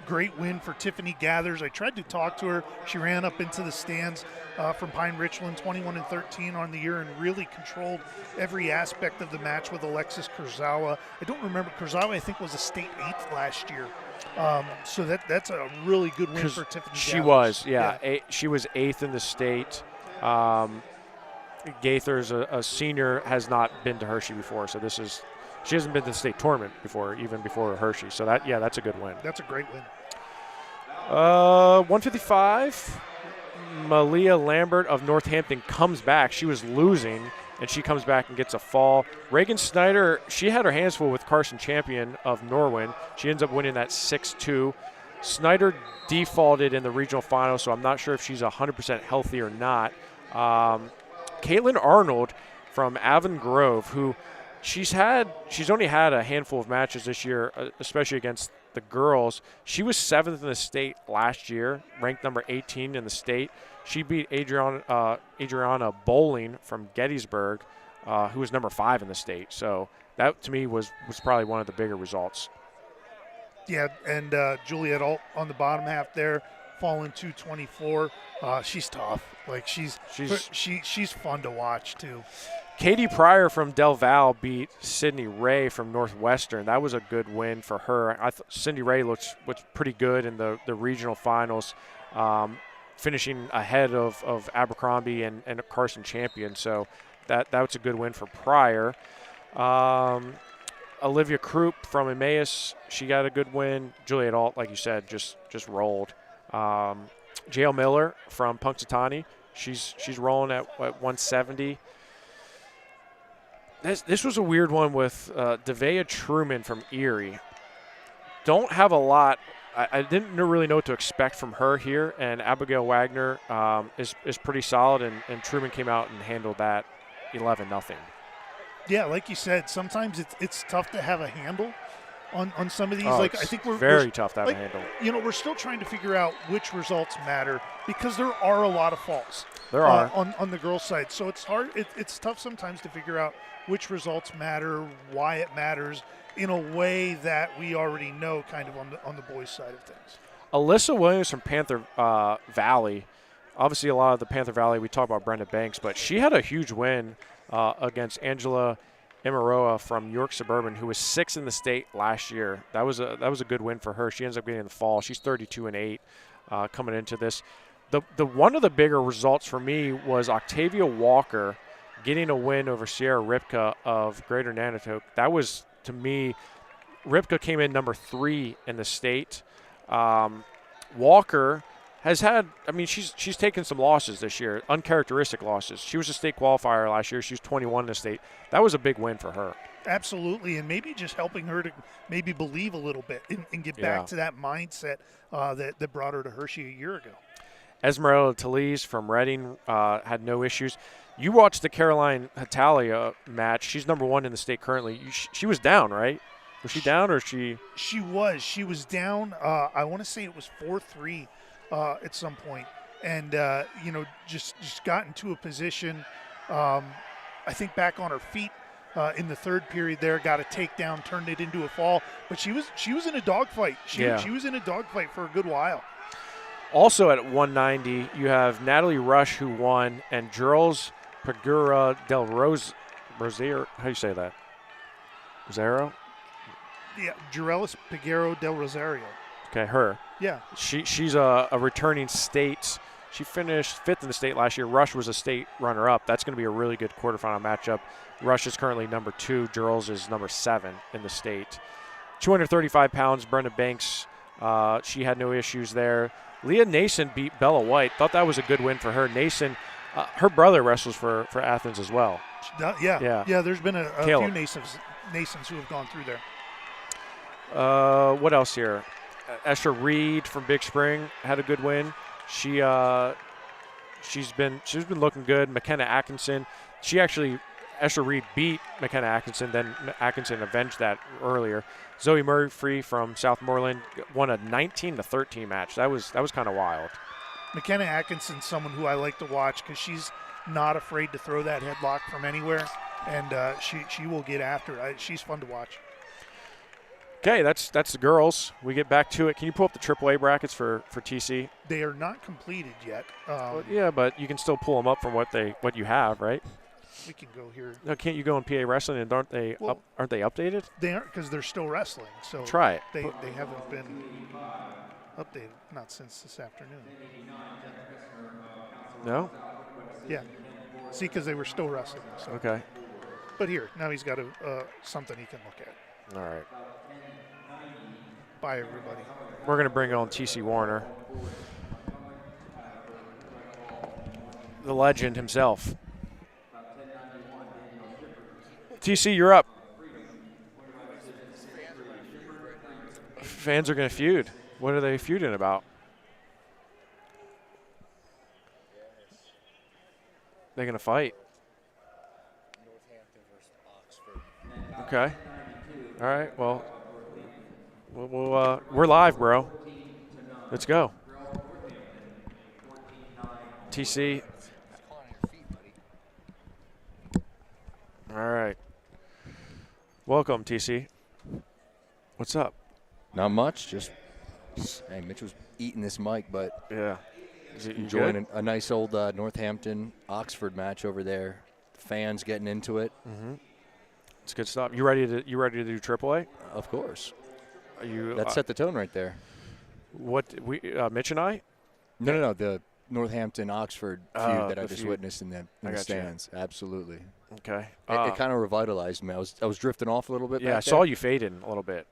great win for Tiffany Gathers. I tried to talk to her. She ran up into the stands from Pine Richland, 21-13 on the year, and really controlled every aspect of the match with Alexis Kurzawa. I don't remember. Kurzawa, I think, was a state 8th last year. So that's a really good win for Tiffany Gathers. She was, yeah. She was 8th in the state. Gaither's a senior, has not been to Hershey before, so she hasn't been to the state tournament before, even before Hershey. So that's a good win. That's a great win. 155, Malia Lambert of Northampton comes back. She was losing, and she comes back and gets a fall. Reagan Snyder, she had her hands full with Carson Champion of Norwin. She ends up winning that 6-2. Snyder defaulted in the regional final, so I'm not sure if she's 100% healthy or not. Caitlin Arnold from Avon Grove, who she's only had a handful of matches this year, especially against the girls. She was 7th in the state last year, ranked number 18 in the state. She beat Adriana Bowling from Gettysburg, who was number 5 in the state. So that, to me, was probably one of the bigger results. Yeah, and Juliet Alt on the bottom half there, falling 224. She's tough. Like she's fun to watch too. Katie Pryor from Del Val beat Sydney Ray from Northwestern. That was a good win for her. Sydney Ray looked pretty good in the regional finals, finishing ahead of Abercrombie and Carson Champion. So that was a good win for Pryor. Olivia Krupp from Emmaus, she got a good win. Juliet Alt, like you said, just rolled. JL Miller from Punxsutawney, she's rolling at 170. This was a weird one with Devea Truman from Erie. Don't have a lot. I didn't really know what to expect from her here, and Abigail Wagner is pretty solid, and Truman came out and handled that 11-0. Yeah, like you said, sometimes it's tough to have a handle on some of these. I think we're tough to have a handle. We're still trying to figure out which results matter because there are a lot of faults. There are on the girls' side, so it's hard. It's tough sometimes to figure out which results matter, why it matters, in a way that we already know, kind of on the boys' side of things. Alyssa Williams from Panther Valley. Obviously, a lot of the Panther Valley, we talk about Brenda Banks, but she had a huge win against Angela Emaroa from York Suburban, who was 6th in the state last year. That was a good win for her. She ends up getting the fall. She's 32-8 coming into this. The one of the bigger results for me was Octavia Walker getting a win over Sierra Ripka of Greater Nanticoke. That was, to me, Ripka came in number 3 in the state. Walker has had, she's taken some losses this year, uncharacteristic losses. She was a state qualifier last year. She was 21 in the state. That was a big win for her. Absolutely, and maybe just helping her to maybe believe a little bit and get back to that mindset that brought her to Hershey a year ago. Esmeralda Talese from Reading had no issues. You watched the Caroline Hatalia match. She's number 1 in the state currently. She was down, right? Was she down or she? She was down. I want to say it was 4-3 at some point, and just got into a position. I think back on her feet in the third period. There, got a takedown, turned it into a fall. But she was in a dogfight. She was in a dogfight for a good while. Also at 190, you have Natalie Rush, who won, and Girls Pagura del Rosario. How do you say that? Rosario? Yeah, Jurelis Piguero del Rosario. Okay, her. Yeah. She's a returning state. She finished 5th in the state last year. Rush was a state runner-up. That's going to be a really good quarterfinal matchup. Rush is currently number 2. Girls is number 7 in the state. 235 pounds, Brenda Banks. She had no issues there. Leah Nason beat Bella White. Thought that was a good win for her. Nason, her brother wrestles for Athens as well. Yeah. There's been a few Nasons who have gone through there. What else here? Esther Reed from Big Spring had a good win. She's been looking good. McKenna Atkinson. Esther Reed beat McKenna Atkinson. Then Atkinson avenged that earlier. Zoe Murphy from Southmoreland won a 19-13 match. That was kind of wild. McKenna Atkinson's someone who I like to watch because she's not afraid to throw that headlock from anywhere, and she will get after it. She's fun to watch. Okay, that's the girls. We get back to it. Can you pull up the AAA brackets for TC? They are not completed yet. Well, yeah, but you can still pull them up from what you have, right? We can go here. No, can't you go in PA Wrestling and aren't they updated? They aren't, because they're still wrestling. So try it. They haven't been updated, not since this afternoon. No? Yeah. See, because they were still wrestling. So. Okay. But here, now he's got something he can look at. All right. Bye, everybody. We're going to bring on TC Warner, the legend himself. TC, you're up. Fans are going to feud. What are they feuding about? They're going to fight. Okay. All right. Well, we're live, bro. Let's go. TC. All right. Welcome, TC. What's up? Not much. Just hey, Mitch was eating this mic, but yeah, enjoying a nice old Northampton Oxford match over there. Fans getting into it. Mm-hmm. It's good stuff. You ready to do AAA? Of course. Are you? That set the tone right there. What Mitch and I? No. The Northampton Oxford feud that I just witnessed in the stands. You. Absolutely. Okay. It kind of revitalized me. I was drifting off a little bit. Yeah, I saw you fading a little bit.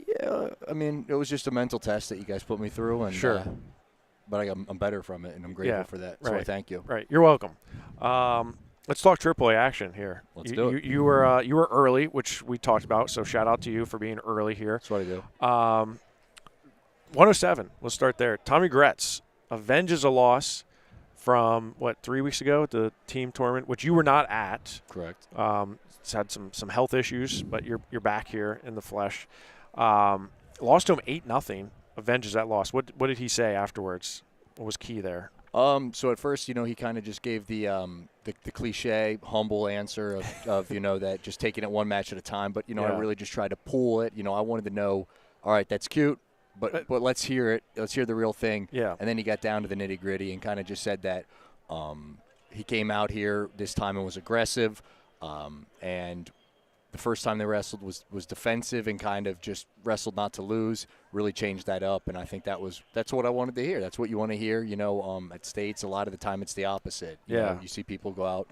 Yeah, I mean, it was just a mental test that you guys put me through, and sure. But I'm better from it, and I'm grateful for that. So right. I thank you. Right, you're welcome. Let's talk AAA action here. Let's do it. You were early, which we talked about. So shout out to you for being early here. That's what I do. 107. Let's start there. Tommy Gretz avenges a loss from 3 weeks ago at the team tournament, which you were not at. Correct. It's had some health issues, but you're back here in the flesh. Lost to him 8-0. Avenges that loss. What did he say afterwards? What was key there? So at first, he kind of just gave the cliche, humble answer of that just taking it one match at a time. But I really just tried to pull it. I wanted to know, all right, that's cute, but let's hear it. Let's hear the real thing. Yeah. And then he got down to the nitty gritty and kind of just said that he came out here this time and was aggressive, and the first time they wrestled was defensive and kind of just wrestled not to lose. Really changed that up, and I think that's what I wanted to hear. That's what you want to hear. At states, a lot of the time it's the opposite. You see people go out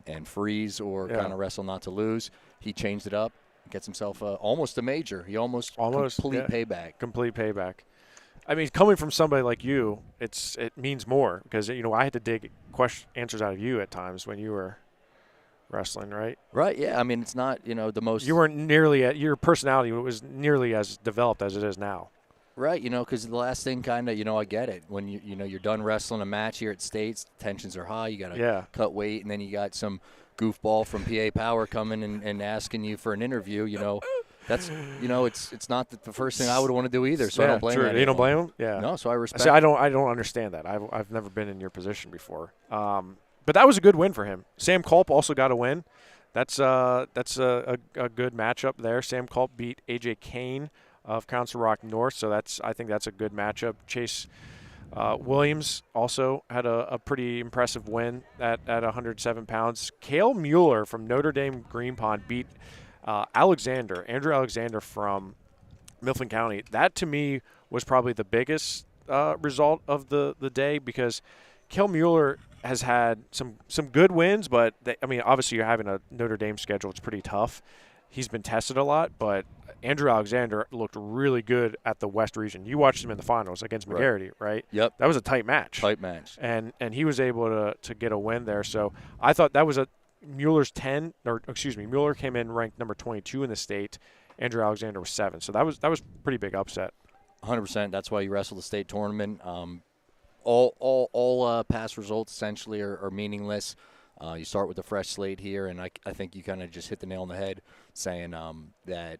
and freeze or kind of wrestle not to lose. He changed it up, gets himself almost a major. He almost complete payback. Complete payback. I mean, coming from somebody like you, it means more because I had to dig answers out of you at times when you were wrestling, right? Right, yeah. I mean, it's not, the most. You weren't nearly your personality was nearly as developed as it is now. Right, because the last thing kind of, I get it. When you're done wrestling a match here at States, tensions are high. You got to cut weight, and then you got some goofball from PA Power coming and asking you for an interview. That's it's not the first thing I would want to do either. So I don't blame him. You don't blame him? Yeah. No, so I respect. See, I don't understand that. I've never been in your position before. But that was a good win for him. Sam Culp also got a win. That's a good matchup there. Sam Culp beat AJ Kane of Council Rock North, so I think that's a good matchup. Chase Williams also had a pretty impressive win at 107 pounds. Cale Mueller from Notre Dame Green Pond beat Andrew Alexander from Mifflin County. That to me was probably the biggest result of the day because Cale Mueller has had some good wins, but obviously you're having a Notre Dame schedule. It's pretty tough. He's been tested a lot, but Andrew Alexander looked really good at the West region. You watched him in the finals against McGarity, right? Yep. That was a tight match. And he was able to get a win there. So I thought that was Mueller came in ranked number 22 in the state. Andrew Alexander was 7. So that was pretty big upset. 100%. That's why you wrestled the state tournament. All past results essentially are meaningless. You start with a fresh slate here, and I think you kind of just hit the nail on the head saying that,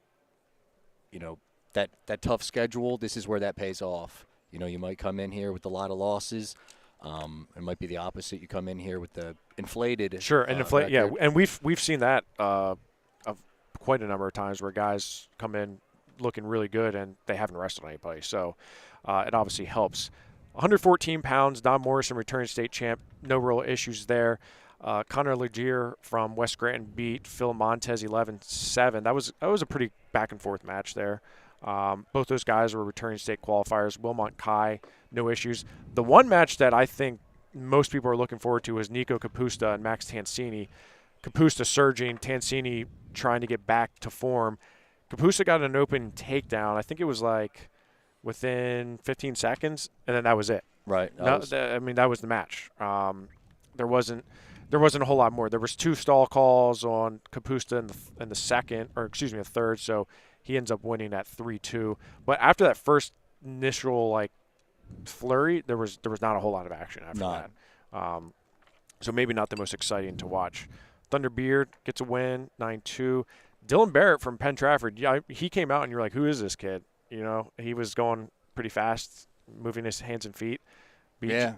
that tough schedule, this is where that pays off. You might come in here with a lot of losses. It might be the opposite. You come in here with the inflated. Sure, and and we've seen that of quite a number of times where guys come in looking really good, and they haven't wrestled anybody. So it obviously helps. 114 pounds, Don Morrison, returning state champ. No real issues there. Connor Legier from West Scranton beat Phil Montez 11-7. That was a pretty back-and-forth match there. Both those guys were returning state qualifiers. Wilmot Kai, no issues. The one match that I think most people are looking forward to is Nico Capusta and Max Tansini. Capusta surging, Tansini trying to get back to form. Capusta got an open takedown. I think it was like within 15 seconds, and then that was it. Right. That was the match. There wasn't a whole lot more. There was 2 stall calls on Capusta in the second, or excuse me, the third. So he ends up winning at 3-2. But after that first initial flurry, there was not a whole lot of action after that. So maybe not the most exciting to watch. Thunder Beard gets a win, 9-2. Dylan Barrett from Penn Trafford, he came out and you're like, who is this kid? He was going pretty fast, moving his hands and feet. Yeah.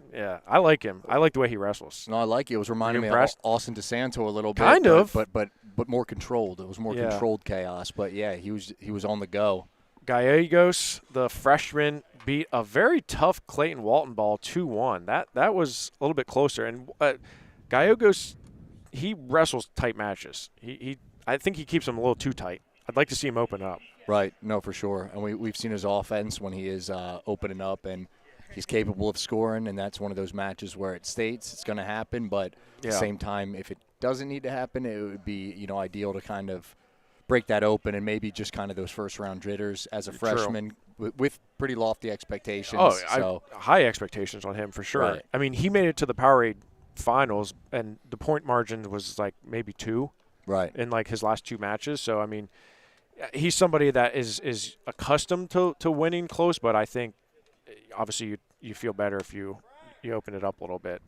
I like him. I like the way he wrestles. No, I like it. It was reminding me of Austin DeSanto a little bit. Kind of. But more controlled. It was more controlled chaos. But, yeah, he was on the go. Gallegos, the freshman, beat a very tough Clayton Walton ball 2-1. That was a little bit closer. And Gallegos, he wrestles tight matches. I think he keeps them a little too tight. I'd like to see him open up. Right. No, for sure. And we've seen his offense when he is opening up, and he's capable of scoring, and that's one of those matches where it states it's going to happen. But at the same time, if it doesn't need to happen, it would be ideal to kind of break that open and maybe just kind of those first-round jitters as a freshman with pretty lofty expectations. High expectations on him for sure. Right. I mean, he made it to the Powerade finals, and the point margin was like maybe 2 in like his last 2 matches. So, I mean, he's somebody that is accustomed to winning close, but I think obviously you feel better if you open it up a little bit.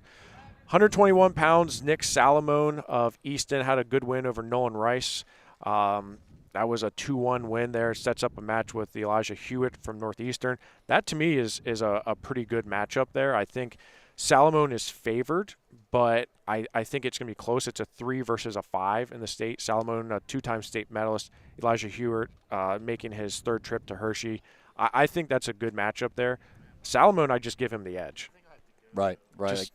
121 pounds, Nick Salamone of Easton had a good win over Nolan Rice. That was a 2-1 win there. Sets up a match with Elijah Hewitt from Northeastern. That, to me, is a pretty good matchup there. I think Salamone is favored, but I think it's going to be close. It's a 3 versus a 5 in the state. Salamone, a 2-time state medalist. Elijah Hewitt making his 3rd trip to Hershey. I think that's a good matchup there. Salamone, I just give him the edge. Right. Just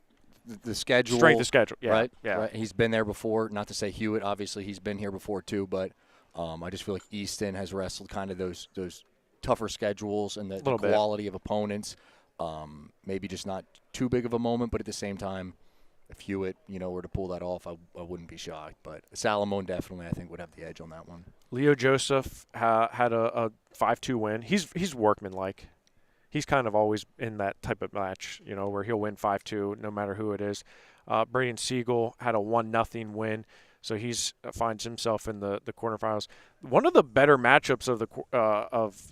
the schedule. Strength of schedule, Right. He's been there before. Not to say Hewitt, obviously he's been here before too, but I just feel like Easton has wrestled kind of those tougher schedules and the quality of opponents. Maybe just not too big of a moment, but at the same time, if Hewitt, were to pull that off, I wouldn't be shocked. But Salamone definitely, I think, would have the edge on that one. Leo Joseph had a 5-2 win. He's workmanlike. He's kind of always in that type of match, where he'll win 5-2 no matter who it is. Braden Siegel had a 1-0 win, so he's finds himself in the quarterfinals. One of the better matchups of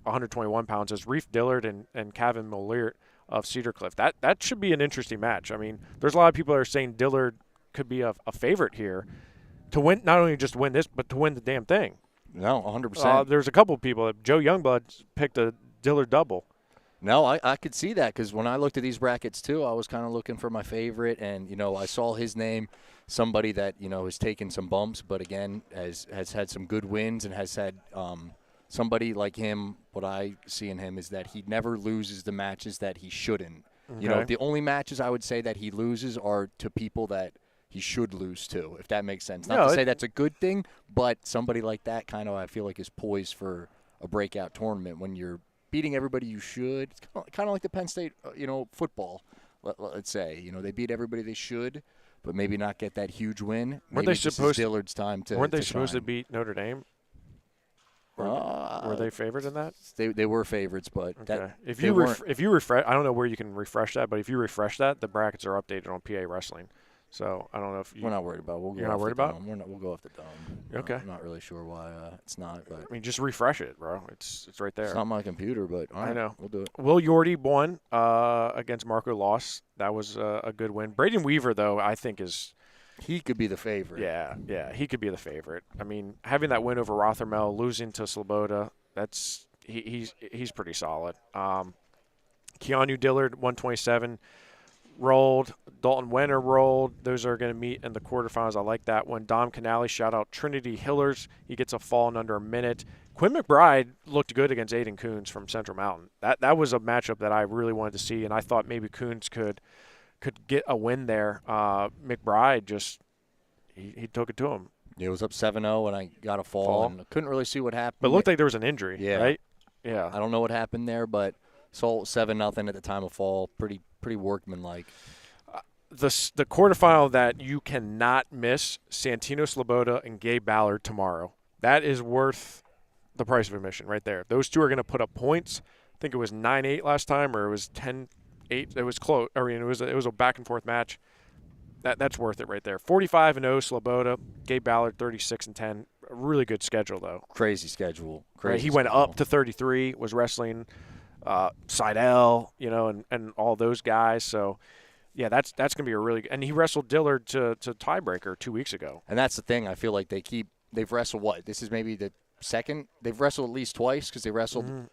121 pounds is Reef Dillard and Kevin Moliert of Cedar Cliff. That should be an interesting match. I mean, there's a lot of people that are saying Dillard could be a favorite here to win, not only just win this, but to win the damn thing. No, 100%. There's a couple of people. Joe Youngblood picked a Dillard double. No, I could see that because when I looked at these brackets too, I was kind of looking for my favorite, and I saw his name, somebody that has taken some bumps, but again has had some good wins and has had somebody like him. What I see in him is that he never loses the matches that he shouldn't. Okay. The only matches I would say that he loses are to people that he should lose to, if that makes sense. Not to say that's a good thing, but somebody like that kind of I feel like is poised for a breakout tournament when you're beating everybody you should. It's kind of like the Penn State, football, let's say. They beat everybody they should, but maybe not get that huge win. Weren't they supposed Dillard's time to Weren't they supposed to beat Notre Dame? Were they favored in that? They were favorites, but okay. If you refresh, I don't know where you can refresh that, but if you refresh that, the brackets are updated on PIAA Wrestling. So I don't know if we're not worried about it. You're not worried about it? We'll go off the dome. Okay. I'm not really sure why it's not. But I mean, just refresh it, bro. It's right there. It's not my computer, but all right, I know. We'll do it. Will Yorty won against Marco Loss. That was a good win. Braden Weaver, though, I think is – he could be the favorite. Yeah, he could be the favorite. I mean, having that win over Rothermel, losing to Sloboda, that's he's pretty solid. Keanu Dillard, 127. rolled. Dalton Wenner rolled. Those are going to meet in the quarterfinals. I like that one. Dom Canale, shout out Trinity Hillers. He gets a fall in under a minute. Quinn McBride looked good against Aiden Coons from Central Mountain. That was a matchup that I really wanted to see, and I thought maybe Coons could get a win there. McBride just he took it to him. It was up 7-0, and I got a fall. And I couldn't really see what happened. But it looked like there was an injury, right? Yeah. I don't know what happened there, but saw 7-0 at the time of fall. Pretty workmanlike. The quarterfinal that you cannot miss, Santino Sloboda and Gabe Ballard tomorrow. That is worth the price of admission right there. Those two are going to put up points. I think it was 9-8 last time, or it was 10-8. It was close. I mean, it was a back and forth match. That's worth it right there. 45-0 Sloboda, Gabe Ballard 36-10. A really good schedule though. Crazy schedule. Right, he went up to 33. Was wrestling Seidel, and all those guys. So yeah, that's going to be a really good. And he wrestled Dillard to tiebreaker 2 weeks ago. And that's the thing. I feel like they've wrestled what? This is maybe the second. They've wrestled at least twice because they wrestled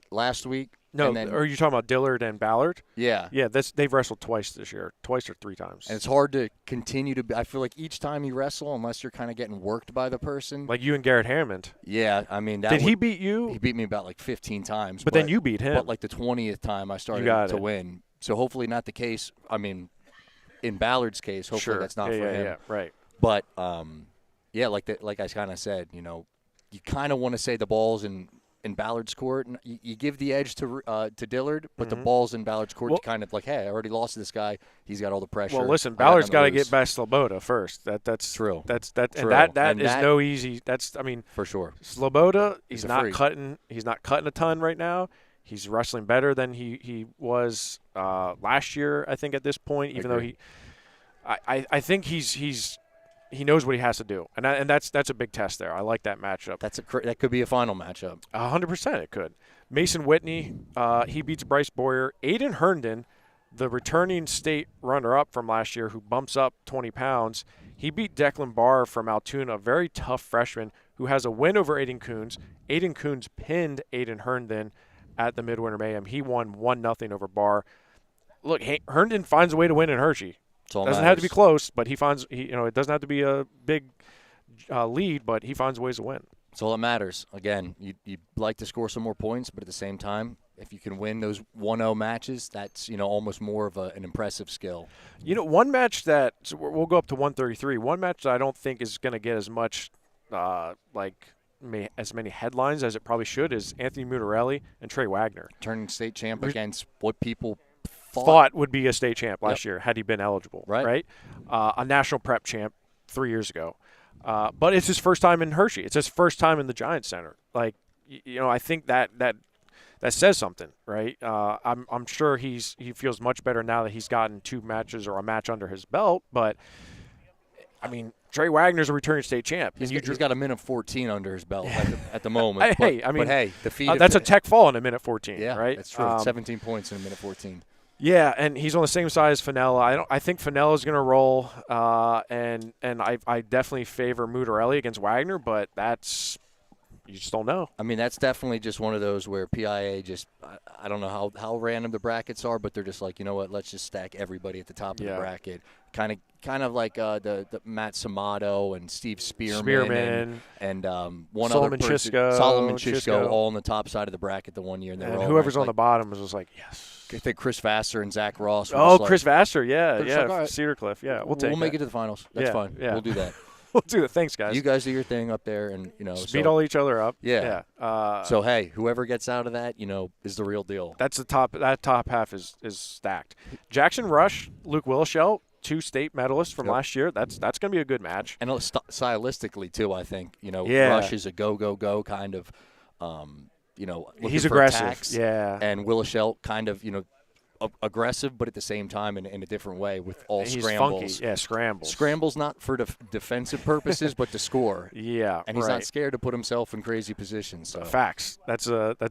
last week. No, then, are you talking about Dillard and Ballard? Yeah. Yeah, they've wrestled twice this year, twice or 3 times. And it's hard to continue to – I feel like each time you wrestle, unless you're kind of getting worked by the person. Like you and Garrett Hammond. Yeah, I mean – Did he beat you? He beat me about like 15 times. But then you beat him. But like the 20th time I started to win. So hopefully not the case. I mean, in Ballard's case, hopefully that's not for him. Yeah, right. But, like I kind of said, you kind of want to say the ball's in Ballard's court. And you give the edge to Dillard, but the ball's in Ballard's court to kind of like, hey, I already lost to this guy. He's got all the pressure. Well, listen, Ballard's got to get past Sloboda first. That's true. That's true. And that is no easy. For sure. Sloboda, he's not cutting a ton right now. He's wrestling better than he was last year, I think, at this point. Even though I think he knows what he has to do, and that's a big test there. I like that matchup. That could be a final matchup. 100% it could. Mason Whitney, he beats Bryce Boyer. Aiden Herndon, the returning state runner-up from last year, who bumps up 20 pounds, he beat Declan Barr from Altoona, a very tough freshman who has a win over Aiden Coons. Aiden Coons pinned Aiden Herndon at the Midwinter Mayhem. He won 1-0 over Barr. Look, Herndon finds a way to win in Hershey. Doesn't have to be close, but it doesn't have to be a big lead, but he finds ways to win. That's all that matters. Again, you'd like to score some more points, but at the same time, if you can win those 1-0 matches, that's almost more of an impressive skill. One match that we'll go up to 133. One match that I don't think is going to get as much as many headlines as it probably should is Anthony Mutarelli and Trey Wagner. Turning state champ against what people thought would be a state champ last year had he been eligible, right? A national prep champ 3 years ago. But it's his first time in Hershey. It's his first time in the Giants Center. Like, I think that says something, right? I'm sure he feels much better now that he's gotten 2 matches or a match under his belt. But, I mean, Trey Wagner's a returning state champ. He's got a minute 14 under his belt at the moment. The feed that's a tech fall in a minute 14, right? That's true. 17 points in a minute 14. Yeah, and he's on the same side as Fenella. I think Fenella's going to roll, and I definitely favor Mutarelli against Wagner, but you just don't know. I mean, that's definitely just one of those where PIAA just I don't know how random the brackets are, but they're just like, you know what, let's just stack everybody at the top of the bracket. Kind of like the Matt Samato and Steve Spearman. And one Solomon other person, Chisco, Solomon Chisco, all on the top side of the bracket the one year. And whoever's on the bottom was just like, yes. I think Chris Vassar and Zach Ross. Chris Vassar, yeah. Cedar Cliff, yeah. We'll make it to the finals. That's fine. Yeah. We'll do that. We'll do it. Thanks, guys. You guys do your thing up there, and beat all each other up. Yeah. So hey, whoever gets out of that, is the real deal. That's the top. That top half is stacked. Jackson Rush, Luke Willishell, 2 state medalists from last year. That's going to be a good match. And stylistically too, I think. Rush is a go kind of. He's aggressive. Attacks, and Willishell kind of aggressive, but at the same time in a different way with all scrambles. Funky. Yeah, scrambles. Scrambles not for defensive purposes, but to score. Yeah, and he's not scared to put himself in crazy positions. So. Facts. That's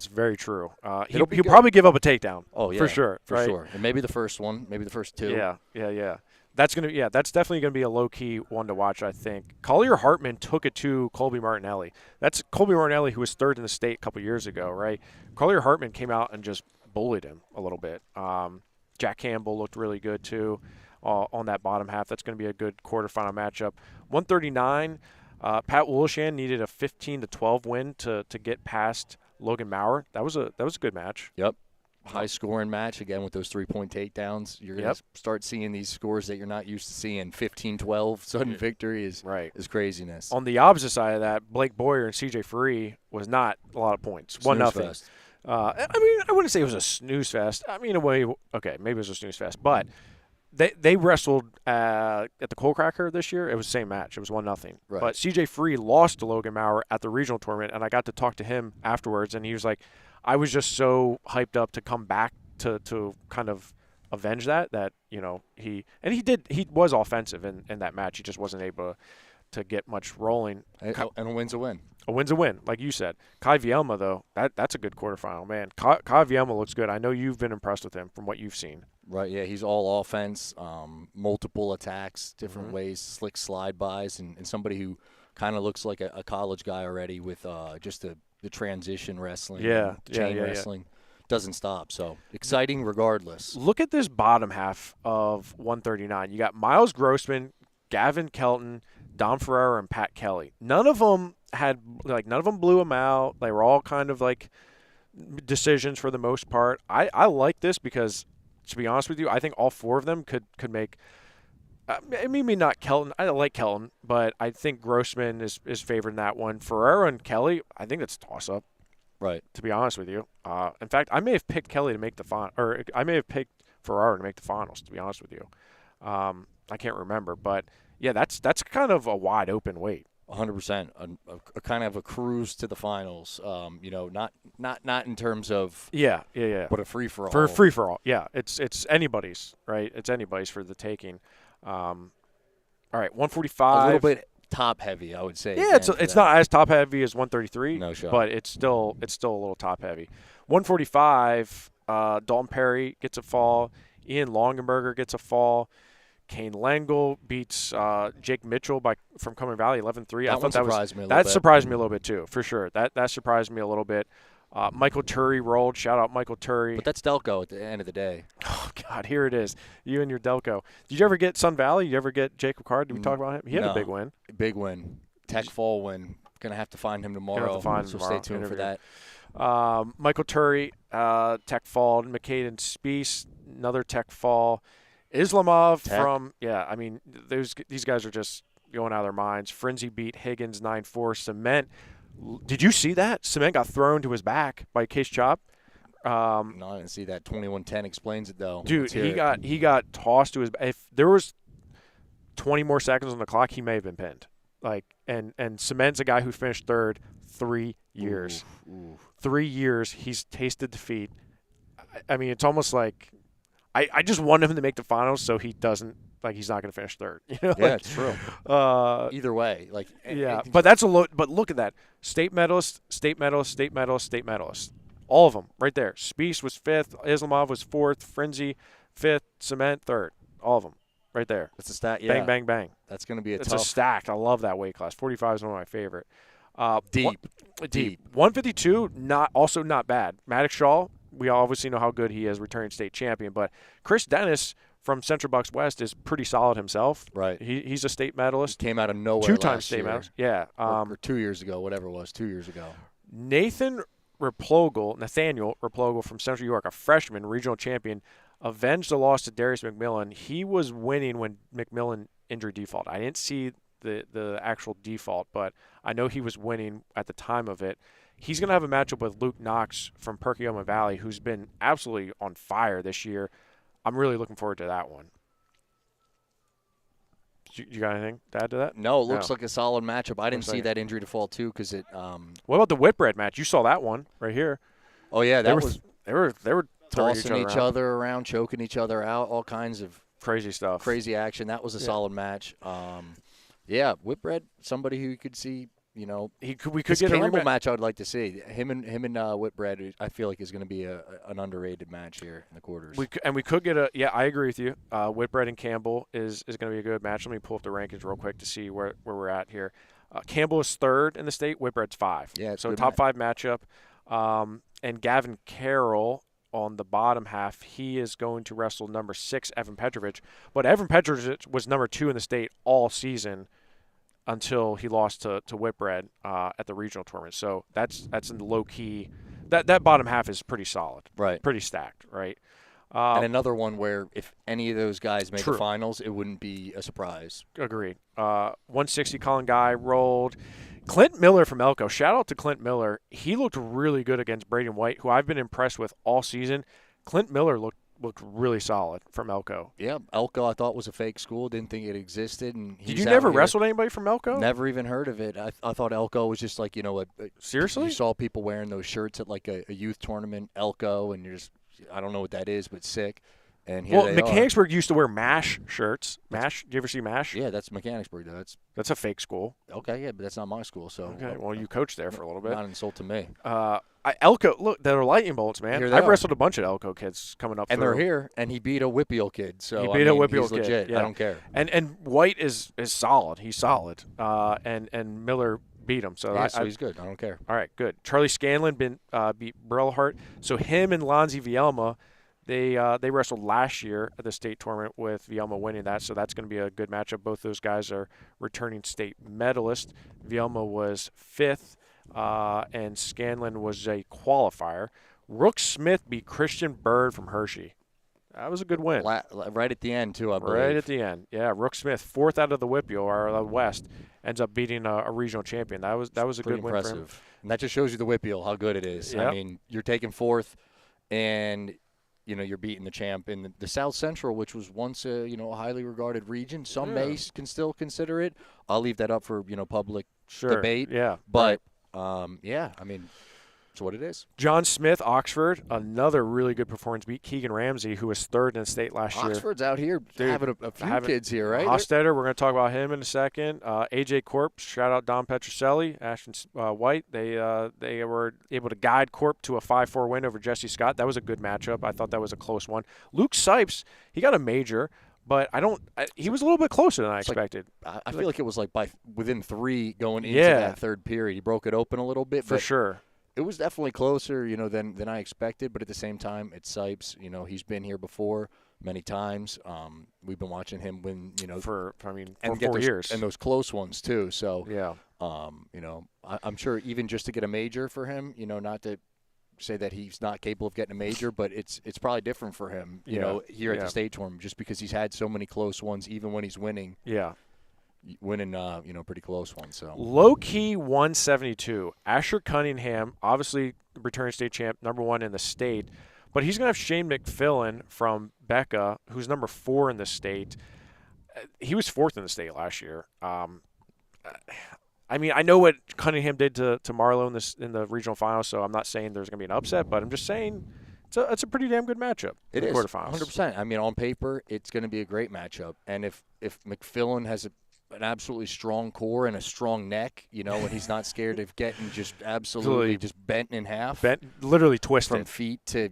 very true. He'll probably give up a takedown. Oh yeah, for sure. For sure. And maybe the first one, maybe the first 2. Yeah. That's definitely gonna be a low key one to watch. I think Collier Hartman took it to Colby Martinelli. That's Colby Martinelli, who was 3rd in the state a couple years ago, right? Collier Hartman came out and just bullied him a little bit. Jack Campbell looked really good too on that bottom half. That's going to be a good quarterfinal matchup. 139, Pat Woolshan needed a 15-12 win to get past Logan Maurer. That was a good match. Yep. High scoring match again with those 3-point takedowns. You're going to start seeing these scores that you're not used to seeing. 15-12 sudden victory is craziness. On the opposite side of that, Blake Boyer and CJ Free was not a lot of points. 1-0. I mean, I wouldn't say it was a snooze fest. I mean, in a way, okay, maybe it was a snooze fest, but they wrestled at the Coal Cracker this year. It was the same match. It was 1-0. Right. But CJ Free lost to Logan Maurer at the regional tournament, and I got to talk to him afterwards, and he was like, I was just so hyped up to come back to kind of avenge that he was offensive in that match. He just wasn't able to get much rolling. And a win's a win. A win's a win, like you said. Kai Vielma, though, that's a good quarterfinal, man. Kai Vielma looks good. I know you've been impressed with him from what you've seen. Right, yeah, he's all offense, multiple attacks, different ways, slick slide-bys, and somebody who kind of looks like a college guy already with just the transition wrestling, chain wrestling. Doesn't stop, so exciting regardless. Look at this bottom half of 139. You got Miles Grossman, Gavin Kelton, Dom Ferreira, and Pat Kelly. None of them blew them out. They were all kind of like decisions for the most part. I like this because, to be honest with you, I think all four of them could make maybe not Kelton. I like Kelton, but I think Grossman is favored in that one. Ferreira and Kelly, I think that's a toss-up. Right. To be honest with you. In fact, I may have picked Kelly to make the final, or I may have picked Ferrara to make the finals, to be honest with you. I can't remember. But, yeah, that's kind of a wide open weight. 100%. A kind of a cruise to the finals. Not in terms of but a free-for-all. For a free-for-all, yeah. It's anybody's, right? It's anybody's for the taking. All right, 145. A little bit top-heavy, I would say. Yeah, it's not as top-heavy as 133. No shot. But it's still a little top-heavy. 145, Dalton Perry gets a fall. Ian Longenberger gets a fall. Kane Langle beats Jake Mitchell from Cumming Valley 11-3. That surprised me a little bit too, for sure. That surprised me a little bit. Michael Turry rolled. Shout out Michael Turry. But that's Delco at the end of the day. Oh, God, here it is. You and your Delco. Did you ever get Sun Valley? Did you ever get Jacob Card? Did we talk about him? He had a big win. Big win. Tech Fall win. Going to have to find him tomorrow. Stay tuned for that. Michael Turry, Tech Fall. McCaden Speece, another Tech Fall. Islamov from these guys are just going out of their minds. Frenzy beat Higgins 9-4. Cement. Did you see that? Cement got thrown to his back by Case Chop. No, I didn't see that. 21-10 explains it though. Dude, he got tossed to his back. If there was 20 more seconds on the clock, he may have been pinned. And Cement's a guy who finished third 3 years. Ooh. 3 years he's tasted defeat. I mean, it's almost like I just want him to make the finals so he doesn't he's not going to finish third. It's true. Either way, but that's a look. But look at that: state medalist, state medalist, state medalist, state medalist. All of them right there. Speece was fifth. Islamov was fourth. Frenzy fifth. Cement third. All of them right there. It's a stat. Yeah. Bang, bang, bang. That's going to be It's a stacked. I love that weight class. 45 is one of my favorite. Deep. 152, not bad. Maddox Shaw, we obviously know how good he is, returning state champion. But Chris Dennis from Central Bucks West is pretty solid himself. Right. He's a state medalist. He came out of nowhere. Two-time state medalist. Yeah. Or 2 years ago, whatever it was, 2 years ago. Nathaniel Replogle from Central York, a freshman, regional champion, avenged the loss to Darius McMillan. He was winning when McMillan injury default. I didn't see the actual default, but I know he was winning at the time of it. He's going to have a matchup with Luke Knox from Perkiomen Valley, who's been absolutely on fire this year. I'm really looking forward to that one. You got anything to add to that? No, it looks like a solid matchup. I didn't see that injury default too because it. What about the Whitbread match? You saw that one right here. Oh yeah, they were tossing each other around, choking each other out, all kinds of crazy stuff, crazy action. That was a solid match. Yeah, Whitbread, somebody who you could see. We could get a Campbell match. I would like to see him and Whitbread. I feel like is going to be an underrated match here in the quarters. We could get a. Yeah, I agree with you. Whitbread and Campbell is going to be a good match. Let me pull up the rankings real quick to see where we're at here. Campbell is third in the state. Whitbread's 5. Yeah, so top 5 matchup. And Gavin Carroll on the bottom half, he is going to wrestle number 6, Evan Petrovic. But Evan Petrovic was number 2 in the state all season until he lost to Whitbread at the regional tournament. So that's in the low key. That bottom half is pretty solid, right? Pretty stacked, right? And another one where if any of those guys make True. the finals, it wouldn't be a surprise. Agreed. 160 Colin Guy rolled. Clint Miller from Elko. Shout out to Clint Miller. He looked really good against Braden White, who I've been impressed with all season. Clint Miller looked really solid from Elko. Yeah, Elko I thought was a fake school. Didn't think it existed. And Did you never wrestled anybody from Elko? Never even heard of it. I thought Elko was just like, Seriously? You saw people wearing those shirts at like a youth tournament, Elko, and you're just, I don't know what that is, but sick. And here they Mechanicsburg used to wear MASH shirts. MASH? Did you ever see MASH? Yeah, that's Mechanicsburg. That's a fake school. Okay, yeah, but that's not my school. So okay, well, you coached there for a little bit. Not an insult to me. Elko, look, they're lightning bolts, man. I've wrestled a bunch of Elko kids coming up. And they're here, and he beat a Whippeal kid. So he beat a Whippeal he's kid. Legit. Yeah. I don't care. And White is solid. He's solid. And Miller beat him. So so he's good. I don't care. All right, good. Charlie Scanlon beat Brillhart. So him and Lonzy Vielma, they wrestled last year at the state tournament with Vielma winning that. So that's going to be a good matchup. Both those guys are returning state medalists. Vielma was 5th. And Scanlon was a qualifier. Rook Smith beat Christian Bird from Hershey. That was a good win. Right at the end, too, I believe. Right at the end. Yeah, Rook Smith, 4th out of the Whippeal, or the West, ends up beating a regional champion. That was a good win for him. And that just shows you the Whippeal, how good it is. Yep. I mean, you're taking 4th, and you're beating the champ in the South Central, which was once a highly regarded region. Some can still consider it. I'll leave that up for public debate. Yeah, but I mean, it's what it is. John Smith, Oxford, another really good performance, beat Keegan Ramsey, who was 3rd in the state last year. Oxford's out here having a few kids here, right? Hostetter, we're going to talk about him in a second. AJ Corp, shout out Don Petrocelli, Ashton White. They were able to guide Corp to a 5-4 win over Jesse Scott. That was a good matchup. I thought that was a close one. Luke Sipes, he got a major. But he was a little bit closer than I expected. I feel like it was like within 3 going into that third period. He broke it open a little bit. For sure. It was definitely closer, than I expected. But at the same time, it's Sipes. He's been here before many times. We've been watching him win, for 4 years. And those close ones, too. So, yeah. I'm sure even just to get a major for him, not to say that he's not capable of getting a major, but it's probably different for him, here at the state tournament, just because he's had so many close ones, even when he's winning. Yeah. Winning, pretty close ones. So low key 172. Asher Cunningham, obviously returning state champ, number 1 in the state, but he's gonna have Shane McFillin from Becca, who's number 4 in the state. He was 4th in the state last year. I mean, I know what Cunningham did to Marlowe in the regional finals, so I'm not saying there's going to be an upset, but I'm just saying it's a pretty damn good matchup. It is, quarterfinals. 100%. I mean, on paper, it's going to be a great matchup. And if McFillin has an absolutely strong core and a strong neck, and he's not scared of getting just absolutely just bent in half. Literally twisted. From feet to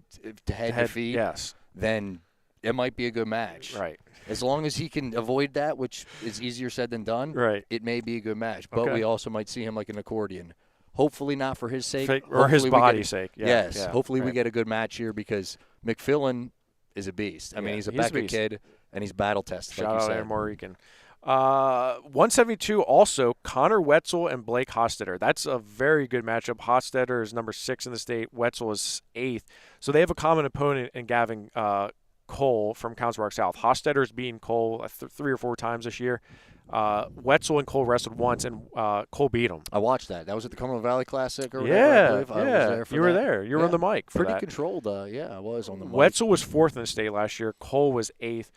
head to feet. Yes. Then it might be a good match. Right. As long as he can avoid that, which is easier said than done, right, it may be a good match. But we also might see him like an accordion. Hopefully not for his sake. Or his body's sake. Yeah, yes. Yeah, hopefully we get a good match here because McFillin is a beast. I mean, he's a Becca kid, and he's battle-tested, Shout like you out said. Aaron Morican. 172 also, Connor Wetzel and Blake Hostetter. That's a very good matchup. Hostetter is number 6 in the state. Wetzel is 8th. So they have a common opponent in Gavin Cole from Council Park South. Hostetter's beaten Cole 3 or 4 times this year. Wetzel and Cole wrestled once, and Cole beat him. I watched that. That was at the Cumberland Valley Classic or whatever, I believe. I was there for you were there. You were on the mic for Pretty that. controlled. I was on the mic. Wetzel was 4th in the state last year. Cole was 8th.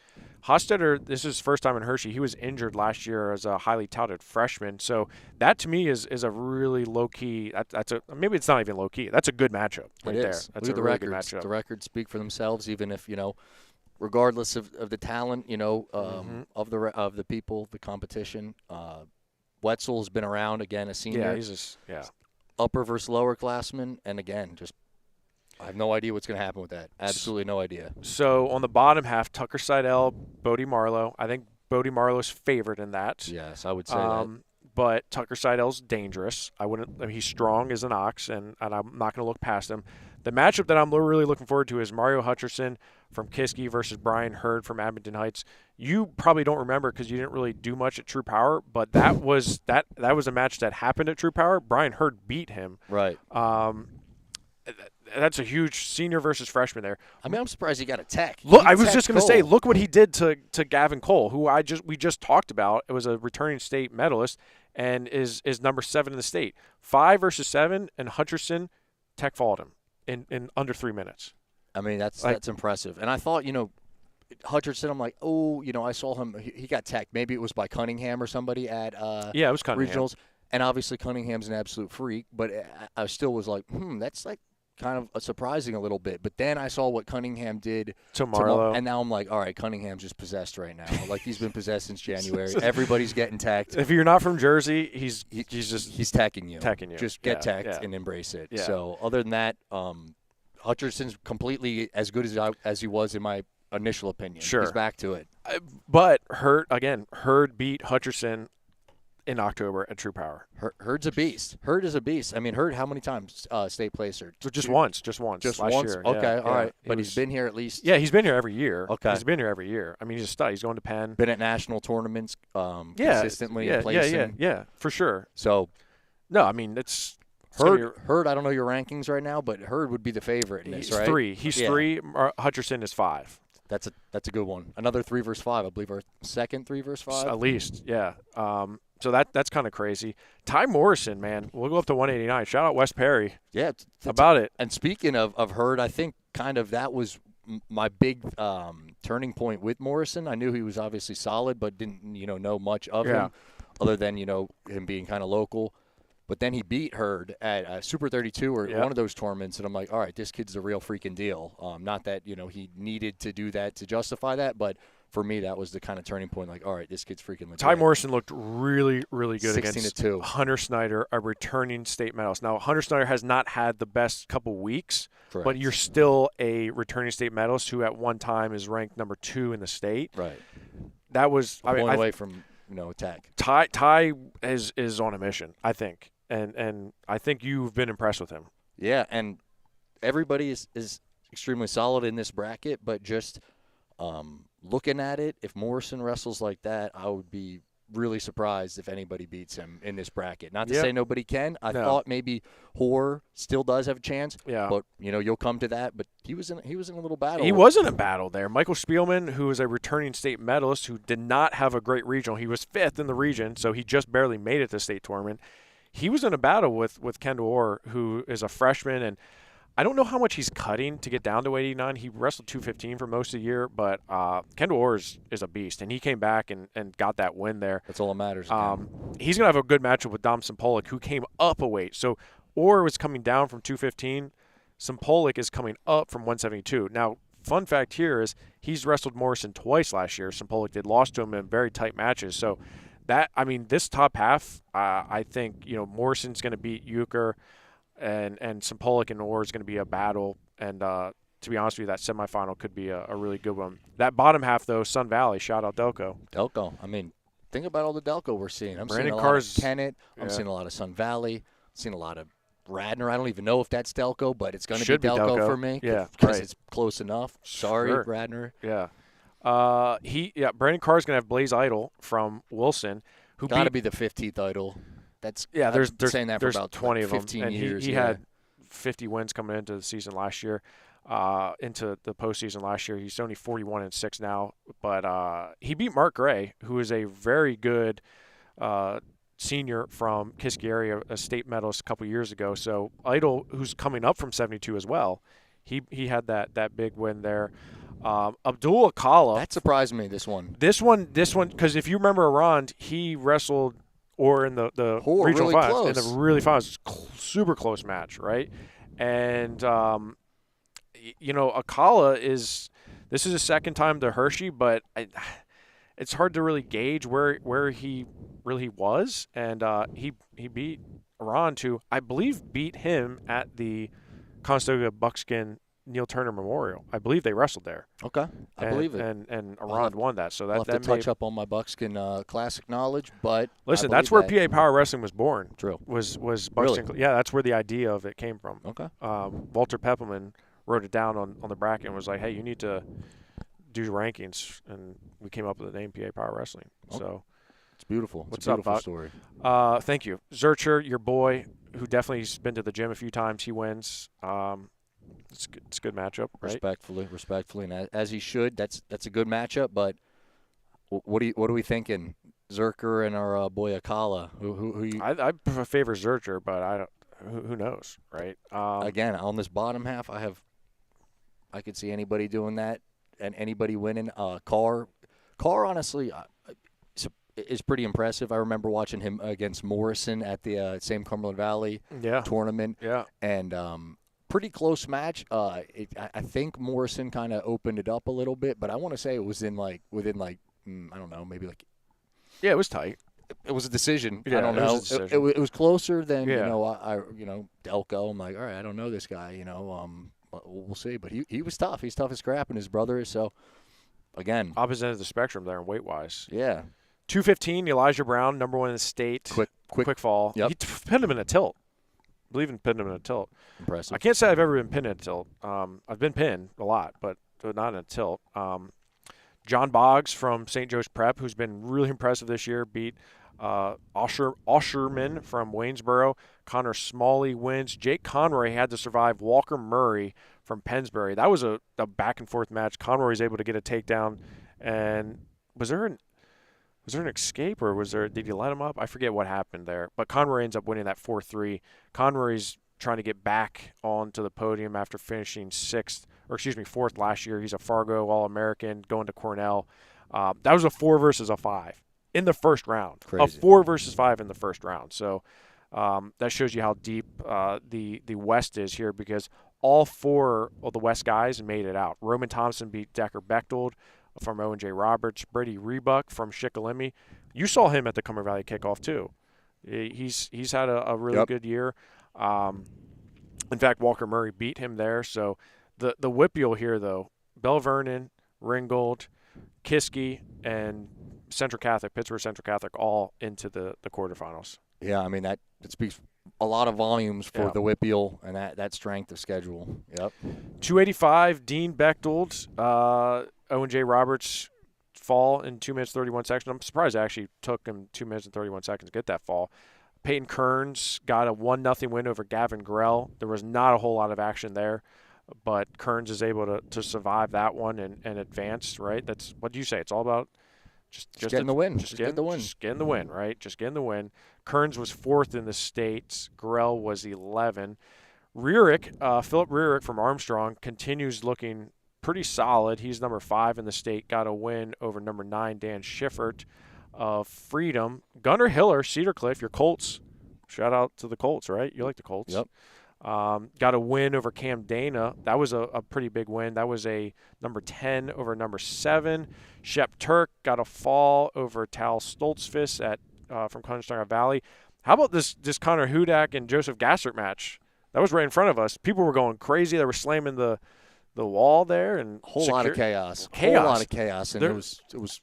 Hostetter, this is his first time in Hershey. He was injured last year as a highly touted freshman. So that, to me, is a really low-key – maybe it's not even low-key. That's a good matchup right there. That's Look at the really records. good matchup. The records speak for themselves, even if, regardless of the talent, of the people, the competition. Wetzel's been around, again, a senior. Yeah, he's upper versus lower classman, and again, just I have no idea what's going to happen with that. Absolutely no idea. So on the bottom half, Tucker Seidel, Bodie Marlowe. I think Bodie Marlowe's favored in that. Yes, I would say that. But Tucker Seidel's dangerous. He's strong as an ox, and I'm not going to look past him. The matchup that I'm really looking forward to is Mario Hutcherson from Kiski versus Brian Hurd from Abington Heights. You probably don't remember because you didn't really do much at True Power, but that was a match that happened at True Power. Brian Hurd beat him. Right. That's a huge senior versus freshman there. I mean, I'm surprised he got a tech. Look, I was just going to say, look what he did to Gavin Cole, who we just talked about. It was a returning state medalist and is number 7 in the state. 5 versus 7, and Hutcherson tech followed him in under 3 minutes. I mean, that's impressive. And I thought, Hutcherson, I'm like, I saw him. He got tech. Maybe it was by Cunningham or somebody at it was Cunningham. Regionals. And obviously Cunningham's an absolute freak, but I still was like, that's like kind of surprising a little bit. But then I saw what Cunningham did to Marlowe. And now I'm like, all right, Cunningham's just possessed right now. Like, he's been possessed since January. Everybody's getting tacked. If you're not from Jersey, he's tacking you. Tacking you. Just get tacked and embrace it. Yeah. So other than that, Hutcherson's completely as good as he was in my initial opinion. Sure. He's back to it. But Hurd beat Hutcherson in October at True Power. Hurd's a beast. Hurd is a beast. I mean, Hurd, how many times state placer? Just once. Just last once? year. Okay, all right. But he's been here at least. Yeah, he's been here every year. Okay. He's been here every year. I mean, he's a stud. He's going to Penn. Been at national tournaments consistently. Placing. Yeah, for sure. So, no, I mean, it's Hurd, I don't know your rankings right now, but Hurd would be the favorite in this, right? He's 3. Hutcherson is 5. That's a good one. Another 3 versus 5. I believe our second 3 versus 5. At least, yeah. So that's kind of crazy. Ty Morrison, man, we'll go up to 189. Shout out West Perry. Yeah, about it. And speaking of Hurd, I think kind of that was my big turning point with Morrison. I knew he was obviously solid, but didn't know much of him other than him being kind of local. But then he beat Hurd at Super 32 or one of those tournaments, and I'm like, all right, this kid's the real freaking deal. Not that he needed to do that to justify that, but for me, that was the kind of turning point. Like, all right, this kid's freaking legit. Ty Morrison looked really, really good 16 against to 2. Hunter Snyder, a returning state medalist. Now, Hunter Snyder has not had the best couple weeks, Correct. But you're still a returning state medalist who at one time is ranked number 2 in the state. Right. That was away from attack. Ty is on a mission, I think. And I think you've been impressed with him. Yeah, and everybody is extremely solid in this bracket, but just looking at it, if Morrison wrestles like that, I would be really surprised if anybody beats him in this bracket. Not to say nobody can. I thought maybe Hoare still does have a chance. Yeah. But you'll come to that. But he was in a little battle. He was in a battle there. Michael Spielman, who is a returning state medalist, who did not have a great regional. He was 5th in the region, so he just barely made it to the state tournament. He was in a battle with Kendall Orr, who is a freshman, and I don't know how much he's cutting to get down to 89. He wrestled 215 for most of the year, but Kendall Orr is a beast, and he came back and got that win there. That's all that matters. He's going to have a good matchup with Dom Sampolic, who came up a weight. So Orr was coming down from 215. Sampolic is coming up from 172. Now, fun fact here is he's wrestled Morrison twice last year. Sampolic did lost to him in very tight matches. So this top half, I think, Morrison's going to beat Euchre, and Sampolic and Orr is going to be a battle. And to be honest with you, that semifinal could be a really good one. That bottom half, though, Sun Valley, shout out Delco. Delco. I mean, think about all the Delco we're seeing. I'm Brandon seeing a Carr's, lot of Kennett. I'm seeing a lot of Sun Valley. I'm seeing a lot of Radnor. I don't even know if that's Delco, but it's going to be Delco for me. Yeah, because it's close enough. Sorry, sure. Radnor. Yeah. Brandon Carr's going to have Blaze Idol from Wilson, who got to be the 15th idol. That's there's saying that there's for about 20 of them, 15 and years. He had 50 wins coming into the season last year, into the postseason last year. He's only 41-6 now, but he beat Mark Gray, who is a very good senior from Kiski area, a state medalist a couple years ago. So Idol, who's coming up from 72 as well, he had that big win there. Abdul Akala. That surprised me, this one. This one, because if you remember Arand, he wrestled Orr in the regional really finals. close. In the really finals. Super close match, right? And, Akala this is his second time to Hershey, but it's hard to really gauge where he really was. And he beat Arand, who I believe beat him at the Conestoga Buckskin Neil Turner Memorial. I believe they wrestled there. Okay, I believe it. And Arand won that. So I'll have to touch up on my buckskin classic knowledge, but listen, that's where PA Power Wrestling was born. True. Was Buxton? Really? Yeah, that's where the idea of it came from. Okay. Walter Peppelman wrote it down on the bracket and was like, "Hey, you need to do rankings," and we came up with the name PA Power Wrestling. Okay. So it's beautiful. What's a beautiful up, story. Thank you, Zurcher, your boy, who definitely has been to the gym a few times. He wins. It's a good matchup, right? Respectfully, and as he should. That's a good matchup. But what are we thinking? Zurcher and our boy Akala. Who you? I favor Zurcher, but I don't. Who knows, right? Again, on this bottom half, I could see anybody doing that and anybody winning. Carr, honestly, is pretty impressive. I remember watching him against Morrison at the same Cumberland Valley tournament. Yeah, and pretty close match. I think Morrison kind of opened it up a little bit, but I want to say it was within I don't know, maybe like. Yeah, it was tight. It was a decision. Yeah, I don't know. It was closer than Yeah. Delco. I'm like, all right, I don't know this guy. We'll see. But he was tough. He's tough as crap, and his brother is. So again, opposite end of the spectrum there in weight wise. Yeah. 215. Elijah Brown, number 1 in the state. Quick fall. Yep. He pinned him in a tilt. I believe in pinned him in a tilt. Impressive. I can't say I've ever been pinned in a tilt. I've been pinned a lot, but not in a tilt. John Boggs from St. Joe's Prep, who's been really impressive this year, beat Osherman from Waynesboro. Connor Smalley wins. Jake Conroy had to survive Walker Murray from Pennsbury. That was a back-and-forth match. Conroy was able to get a takedown. And was there an escape, or did he let him up? I forget what happened there. But Conroy ends up winning that 4-3. Conroy's trying to get back onto the podium after finishing fourth last year. He's a Fargo All-American going to Cornell. That was a 4 versus a 5 in the first round. Crazy. A 4 versus 5 in the first round. So that shows you how deep the West is here, because all 4 of the West guys made it out. Roman Thompson beat Decker Bechtold from Owen J. Roberts. Brady Rebuck from Shikellamy. You saw him at the Cumberland Valley Kickoff too. He's had a really good year. In fact, Walker Murray beat him there. So the Whippeal here, though, Bell Vernon, Ringgold, Kiski, and Pittsburgh Central Catholic all into the quarterfinals. Yeah, I mean, that speaks a lot of volumes for the Whippeal and that strength of schedule. Yep. 285, Dean Bechtold, Owen J. Roberts fall in 2 minutes 31 seconds. I'm surprised it actually took him 2 minutes and 31 seconds to get that fall. Peyton Kearns got a 1-0 win over Gavin Grell. There was not a whole lot of action there, but Kearns is able to survive that one and advance, right? That's what do you say? It's all about just getting the win. Just getting the win, right? Just getting the win. Kearns was 4th in the States. Grell was 11. Rierick, Philip Rierick from Armstrong continues looking pretty solid. He's number 5 in the state. Got a win over number 9, Dan Schiffert of Freedom. Gunnar Hiller, Cedar Cliff, your Colts. Shout out to the Colts, right? You like the Colts. Yep. Got a win over Cam Dana. That was a pretty big win. That was a number 10 over number 7. Shep Turk got a fall over Tal Stoltzfus from Conestoga Valley. How about this Connor Hudak and Joseph Gassert match? That was right in front of us. People were going crazy. They were slamming the wall there, and whole lot of chaos. And it was.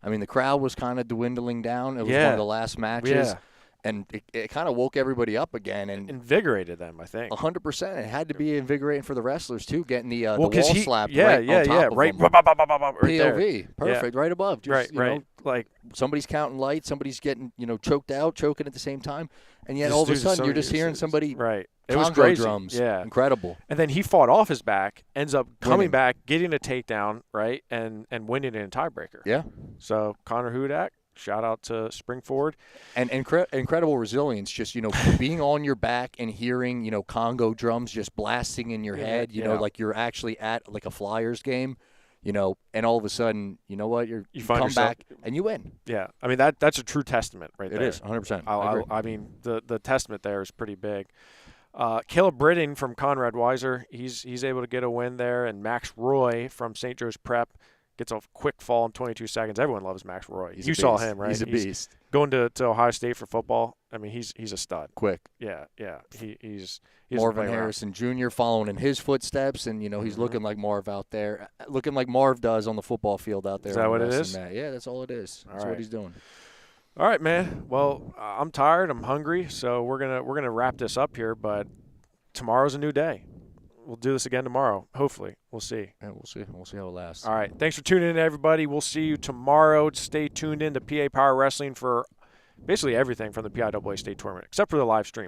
I mean, the crowd was kind of dwindling down. It was one of the last matches. Yeah. And it kind of woke everybody up again and invigorated them, I think. 100%. It had to be invigorating for the wrestlers too, getting the wall slapped right on top of right. them. POV, there. perfect, right above. Just, right. You know, like somebody's counting lights, somebody's getting choking at the same time, and yet all of a sudden you're just hearing somebody. Right. It was crazy. Drums. Yeah. Incredible. And then he fought off his back, ends up coming back, getting a takedown, right, and winning in a tiebreaker. Yeah. So Connor Hudak. Shout out to Springford. And incredible resilience, just, being on your back and hearing, Congo drums just blasting in your head, like you're actually at like a Flyers game, and all of a sudden, you know what, you come back and you win. Yeah. I mean, that's a true testament right there. It is, 100%. I mean, the testament there is pretty big. Caleb Britting from Conrad Weiser, he's able to get a win there, and Max Roy from St. Joe's Prep gets a quick fall in 22 seconds. Everyone loves Max Roy. He's you a saw beast. him, right? He's a beast. Going to Ohio State for football. I mean, he's a stud. Quick. Yeah. He's Marvin Harrison Jr. following in his footsteps, and he's looking like Marv out there, looking like Marv does on the football field out there. Is that what it is? Yeah, that's all it is. That's what he's doing. All right, man. Well, I'm tired. I'm hungry, so we're gonna wrap this up here. But tomorrow's a new day. We'll do this again tomorrow. Hopefully, we'll see. Yeah, we'll see. We'll see how it lasts. All right. Thanks for tuning in, everybody. We'll see you tomorrow. Stay tuned in to PA Power Wrestling for basically everything from the PIAA State Tournament, except for the live stream.